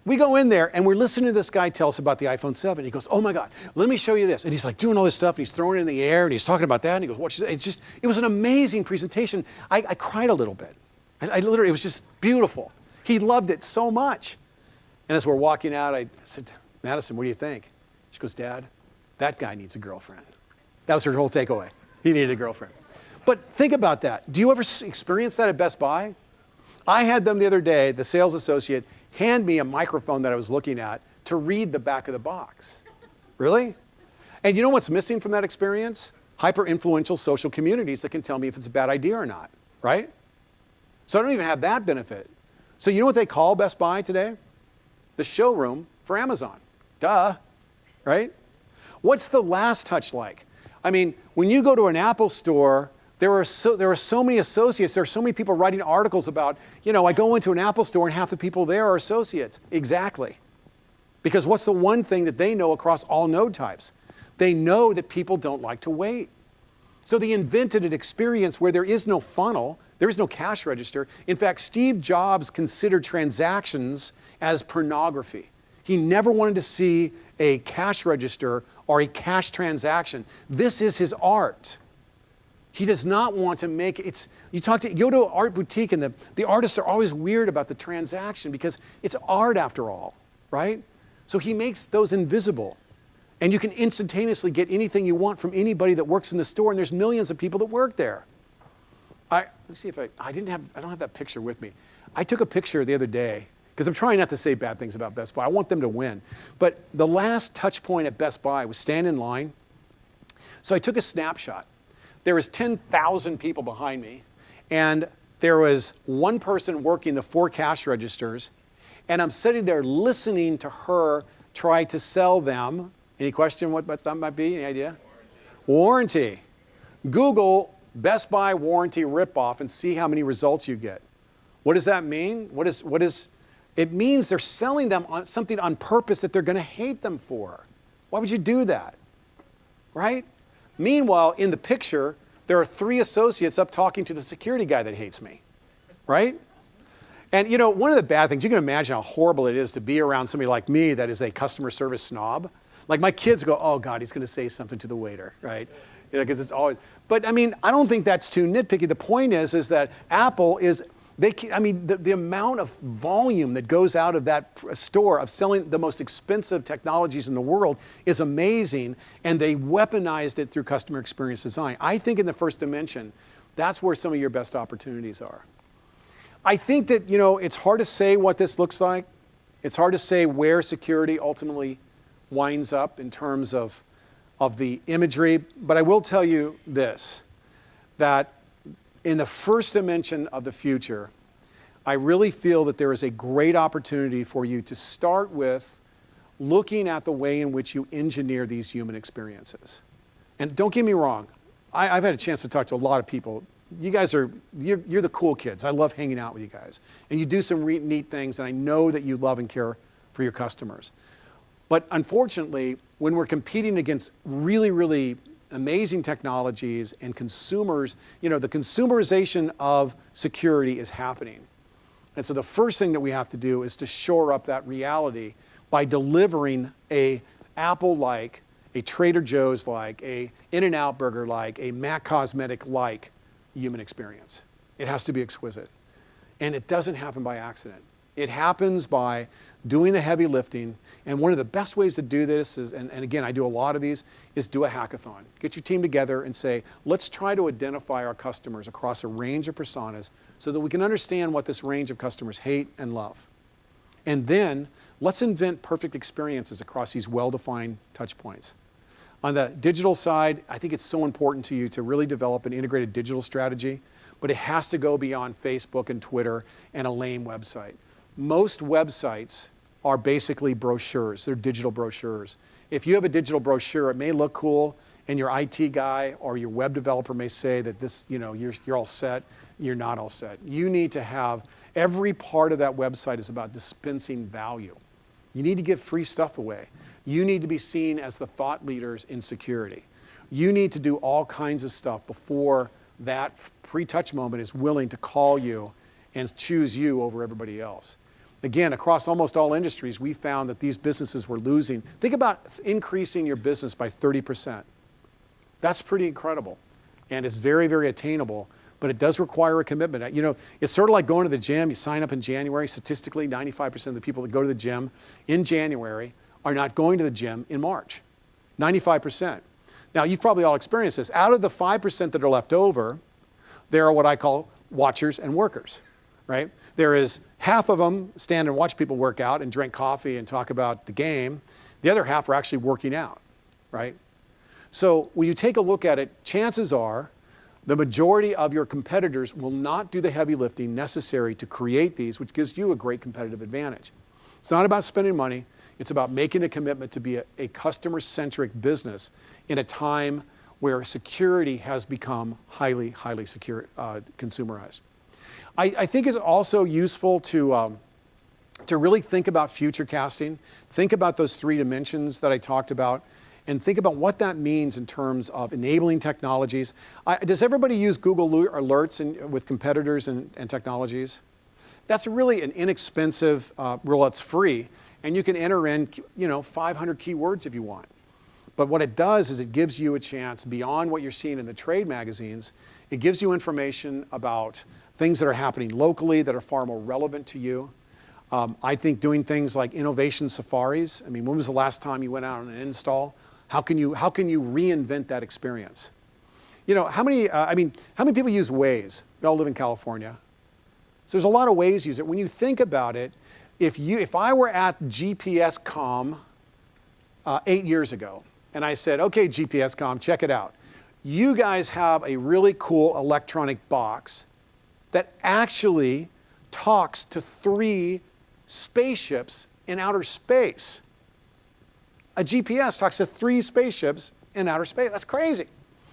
we go in there and we're listening to this guy tell us about the iPhone 7. He goes, oh my God, let me show you this. And he's like doing all this stuff and he's throwing it in the air and he's talking about that. And he goes, what? It was an amazing presentation. I cried a little bit. I literally, it was just beautiful. He loved it so much. And as we're walking out, I said, Madison, what do you think? She goes, Dad, that guy needs a girlfriend. That was her whole takeaway. He needed a girlfriend. But think about that. Do you ever experience that at Best Buy? I had them the other day, the sales associate, hand me a microphone that I was looking at to read the back of the box. Really? And you know what's missing from that experience? Hyper-influential social communities that can tell me if it's a bad idea or not, right? So I don't even have that benefit. So you know what they call Best Buy today? The showroom for Amazon. Duh, right? What's the last touch like? I mean, when you go to an Apple store, there are so many associates, there are so many people writing articles about, you know, I go into an Apple store and half the people there are associates. Exactly. Because what's the one thing that they know across all node types? They know that people don't like to wait. So they invented an experience where there is no funnel, there is no cash register. In fact, Steve Jobs considered transactions as pornography. He never wanted to see a cash register or a cash transaction. This is his art. He does not want to make it. You go to an art boutique and the artists are always weird about the transaction because it's art after all, right? So he makes those invisible. And you can instantaneously get anything you want from anybody that works in the store, and there's millions of people that work there. Let me see if I don't have that picture with me. I took a picture the other day, because I'm trying not to say bad things about Best Buy. I want them to win. But the last touch point at Best Buy was stand in line. So I took a snapshot. There was 10,000 people behind me, and there was one person working the 4 cash registers, and I'm sitting there listening to her try to sell them. Any question what that might be? Any idea? Warranty. Google Best Buy warranty ripoff and see how many results you get. What does that mean? It means they're selling them on something on purpose that they're going to hate them for. Why would you do that? Right? Meanwhile, in the picture, there are 3 associates up talking to the security guy that hates me, right? And you know, one of the bad things, you can imagine how horrible it is to be around somebody like me that is a customer service snob. Like my kids go, oh God, he's going to say something to the waiter, right? You know, because it's always, but I mean, I don't think that's too nitpicky. The point is that Apple is, the amount of volume that goes out of that store of selling the most expensive technologies in the world is amazing, and they weaponized it through customer experience design. I think in the first dimension, that's where some of your best opportunities are. I think that, you know, it's hard to say what this looks like. It's hard to say where security ultimately winds up in terms of the imagery, but I will tell you this, that in the first dimension of the future, I really feel that there is a great opportunity for you to start with looking at the way in which you engineer these human experiences. And don't get me wrong, I've had a chance to talk to a lot of people. You guys you're the cool kids. I love hanging out with you guys. And you do some neat things, and I know that you love and care for your customers. But unfortunately, when we're competing against really, really amazing technologies and consumers, you know, the consumerization of security is happening. And so the first thing that we have to do is to shore up that reality by delivering a Apple-like, a Trader Joe's-like, a In-N-Out Burger-like, a MAC Cosmetic-like human experience. It has to be exquisite. And it doesn't happen by accident. It happens by doing the heavy lifting. And one of the best ways to do this is, and again, I do a lot of these, is do a hackathon. Get your team together and say, let's try to identify our customers across a range of personas so that we can understand what this range of customers hate and love. And then let's invent perfect experiences across these well-defined touch points. On the digital side, I think it's so important to you to really develop an integrated digital strategy, but it has to go beyond Facebook and Twitter and a lame website. Most websites are basically brochures. They're digital brochures. If you have a digital brochure, it may look cool, and your IT guy or your web developer may say that this, you're all set. You're not all set. You need to have every part of that website is about dispensing value. You need to give free stuff away. You need to be seen as the thought leaders in security. You need to do all kinds of stuff before that pre-touch moment is willing to call you and choose you over everybody else. Again, across almost all industries, we found that these businesses were losing. Think about increasing your business by 30%. That's pretty incredible. And it's very, very attainable, but it does require a commitment. It's sort of like going to the gym. You sign up in January. Statistically, 95% of the people that go to the gym in January are not going to the gym in March. 95%. Now, you've probably all experienced this. Out of the 5% that are left over, there are what I call watchers and workers, right? There is half of them stand and watch people work out and drink coffee and talk about the game. The other half are actually working out, right? So when you take a look at it, chances are the majority of your competitors will not do the heavy lifting necessary to create these, which gives you a great competitive advantage. It's not about spending money. It's about making a commitment to be a customer-centric business in a time where security has become highly, highly consumerized. I think it's also useful to really think about future casting, think about those 3 dimensions that I talked about, and think about what that means in terms of enabling technologies. Does everybody use Google Alerts with competitors and technologies? That's really an inexpensive, it's free, and you can enter in 500 keywords if you want. But what it does is it gives you a chance beyond what you're seeing in the trade magazines. It gives you information about things that are happening locally that are far more relevant to you. I think doing things like innovation safaris. I mean, when was the last time you went out on an install? How can you reinvent that experience? How many people use Waze? We all live in California. So there's a lot of ways use it. When you think about it, if I were at GPS.com 8 years ago, and I said, okay, GPS.com, check it out. You guys have a really cool electronic box that actually talks to 3 spaceships in outer space. A GPS talks to 3 spaceships in outer space. That's crazy.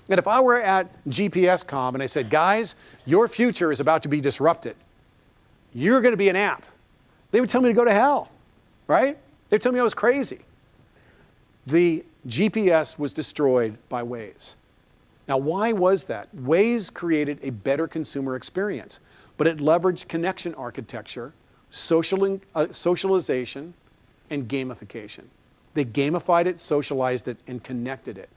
And if I were at GPS.com and I said, guys, your future is about to be disrupted. You're going to be an app. They would tell me to go to hell, right? They'd tell me I was crazy. The GPS was destroyed by Waze. Now, why was that? Waze created a better consumer experience, but it leveraged connection architecture, socialization, and gamification. They gamified it, socialized it, and connected it.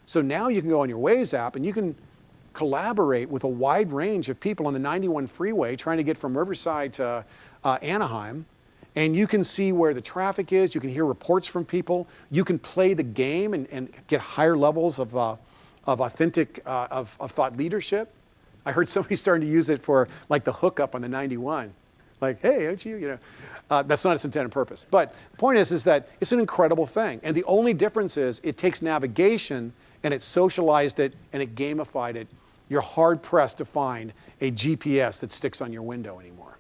So now you can go on your Waze app and you can collaborate with a wide range of people on the 91 freeway trying to get from Riverside to Anaheim. And you can see where the traffic is. You can hear reports from people. You can play the game and get higher levels of authentic thought leadership. I heard somebody starting to use it for like the hookup on the 91. Like, hey, aren't you? That's not its intended purpose. But the point is that it's an incredible thing. And the only difference is it takes navigation and it socialized it and it gamified it. You're hard pressed to find a GPS that sticks on your window anymore.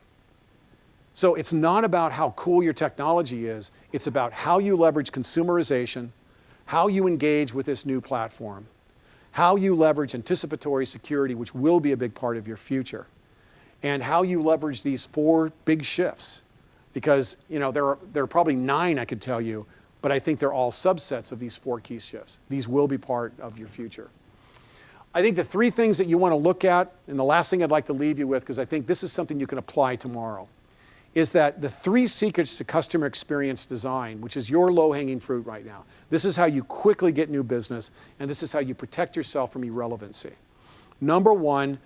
So it's not about how cool your technology is. It's about how you leverage consumerization, how you engage with this new platform, how you leverage anticipatory security, which will be a big part of your future, and how you leverage these 4 big shifts. Because there are probably 9 I could tell you, but I think they're all subsets of these 4 key shifts. These will be part of your future. I think the 3 things that you want to look at, and the last thing I'd like to leave you with, because I think this is something you can apply tomorrow, is that the 3 secrets to customer experience design, which is your low-hanging fruit right now. This is how you quickly get new business, and this is how you protect yourself from irrelevancy. Number 1,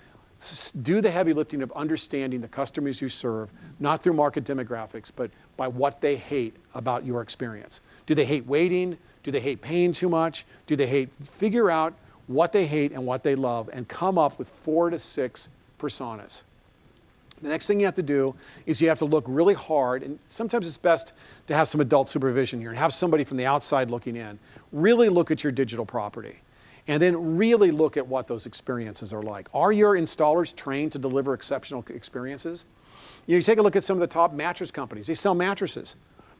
Do the heavy lifting of understanding the customers you serve, not through market demographics, but by what they hate about your experience. Do they hate waiting? Do they hate paying too much? Do they hate? Figure out what they hate and what they love and come up with 4 to 6 personas. The next thing you have to do is you have to look really hard, and sometimes it's best to have some adult supervision here and have somebody from the outside looking in. Really look at your digital property. And then really look at what those experiences are like. Are your installers trained to deliver exceptional experiences? You take a look at some of the top mattress companies. They sell mattresses.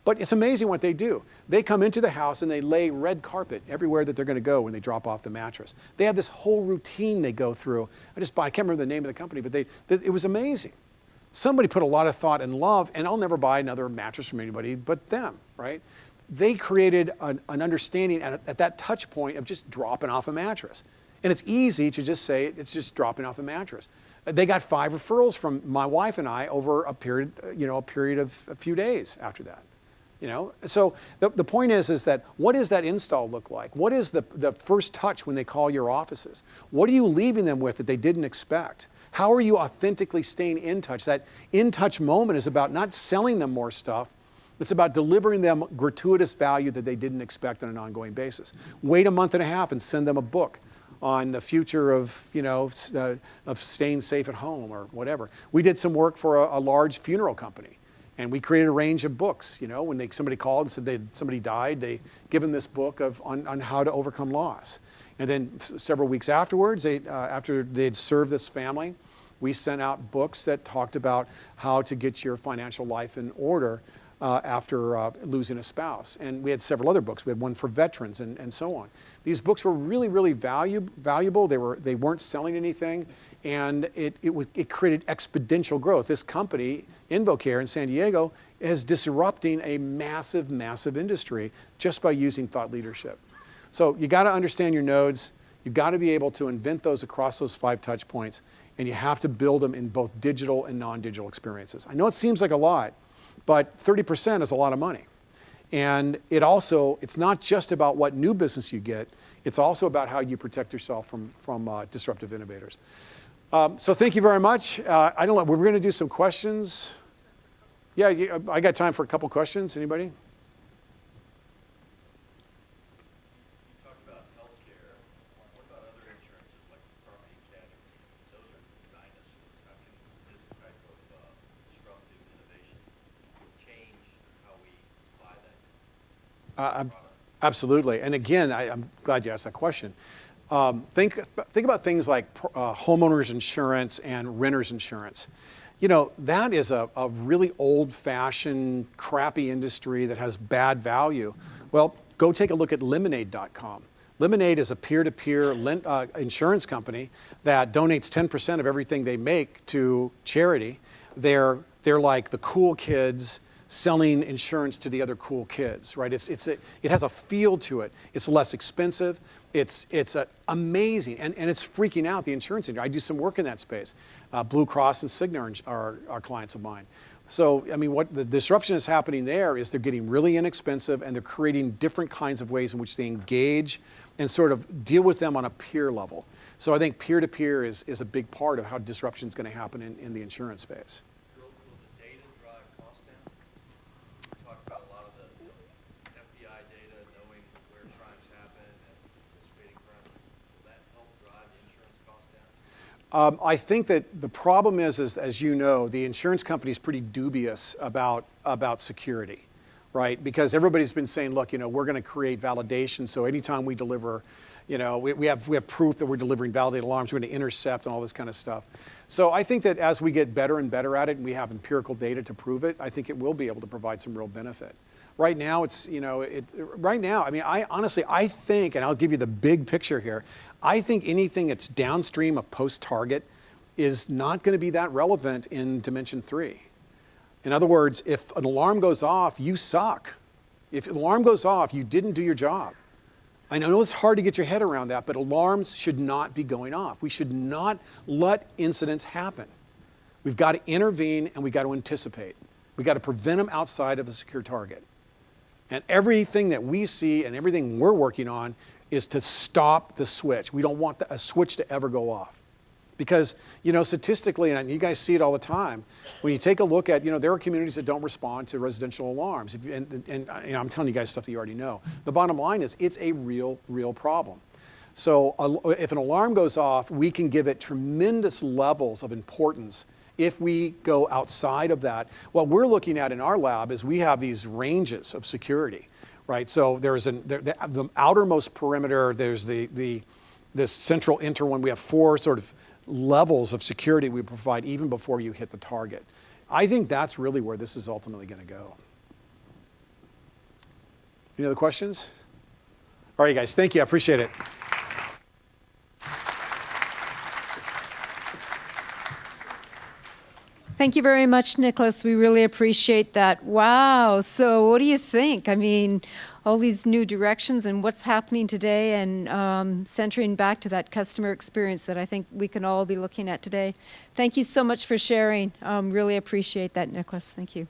But it's amazing what they do. They come into the house and they lay red carpet everywhere that they're going to go when they drop off the mattress. They have this whole routine they go through. I can't remember the name of the company, but it was amazing. Somebody put a lot of thought and love, and I'll never buy another mattress from anybody but them, right? They created an understanding at that touch point of just dropping off a mattress. And it's easy to just say it's just dropping off a mattress. They got 5 referrals from my wife and I over a period of a few days after that. So the point is that what does that install look like? What is the first touch when they call your offices? What are you leaving them with that they didn't expect? How are you authentically staying in touch? That in-touch moment is about not selling them more stuff. It's about delivering them gratuitous value that they didn't expect on an ongoing basis. Wait a month and a half and send them a book on the future of staying safe at home or whatever. We did some work for a large funeral company, and we created a range of books. When somebody called and said somebody died, they give them this book on how to overcome loss. And then several weeks afterwards, after they'd served this family, we sent out books that talked about how to get your financial life in order after losing a spouse. And we had several other books. We had one for veterans and so on. These books were really, really valuable. They weren't selling anything, and it created exponential growth. This company, InvoCare in San Diego, is disrupting a massive, massive industry just by using thought leadership. So you got to understand your nodes. You've got to be able to invent those across those 5 touch points, and you have to build them in both digital and non-digital experiences. I know it seems like a lot, but 30% is a lot of money. And it's not just about what new business you get, it's also about how you protect yourself from disruptive innovators. So thank you very much. I don't know, we're going to do some questions. Yeah, I got time for a couple questions. Anybody? Absolutely. And again, I'm glad you asked that question. Think about things like homeowners insurance and renters insurance. That is a really old-fashioned, crappy industry that has bad value. Well, go take a look at Lemonade.com. Lemonade is a peer-to-peer insurance company that donates 10% of everything they make to charity. They're like the cool kids selling insurance to the other cool kids, right? It has a feel to it. It's less expensive. It's amazing, and it's freaking out the insurance industry. I do some work in that space. Blue Cross and Cigna are clients of mine. So, I mean, what the disruption is happening there is they're getting really inexpensive, and they're creating different kinds of ways in which they engage and sort of deal with them on a peer level. So I think peer-to-peer is a big part of how disruption is going to happen in the insurance space. I think that the problem is, as you know, the insurance company is pretty dubious about security, right? Because everybody's been saying, look, we're going to create validation. So anytime we deliver, we have proof that we're delivering validated alarms, we're going to intercept and all this kind of stuff. So I think that as we get better and better at it, and we have empirical data to prove it, I think it will be able to provide some real benefit. Right now, I think, and I'll give you the big picture here, I think anything that's downstream of post-target is not going to be that relevant in Dimension 3. In other words, if an alarm goes off, you suck. If an alarm goes off, you didn't do your job. I know it's hard to get your head around that, but alarms should not be going off. We should not let incidents happen. We've got to intervene, and we've got to anticipate. We've got to prevent them outside of the secure target. And everything that we see and everything we're working on is to stop the switch. We don't want a switch to ever go off. Because, you know, statistically, and you guys see it all the time, when you take a look at, you know, there are communities that don't respond to residential alarms. And you know, I'm telling you guys stuff that you already know. The bottom line is it's a real problem. So if an alarm goes off, we can give it tremendous levels of importance if we go outside of that. What we're looking at in our lab is we have these ranges of security, right? So there's the outermost perimeter, there's this central inter one. We have 4 sort of levels of security we provide even before you hit the target. I think that's really where this is ultimately going to go. Any other questions? All right, guys, thank you. I appreciate it. Thank you very much, Nicholas. We really appreciate that. Wow. So what do you think? I mean, all these new directions and what's happening today and centering back to that customer experience that I think we can all be looking at today. Thank you so much for sharing. Really appreciate that, Nicholas. Thank you.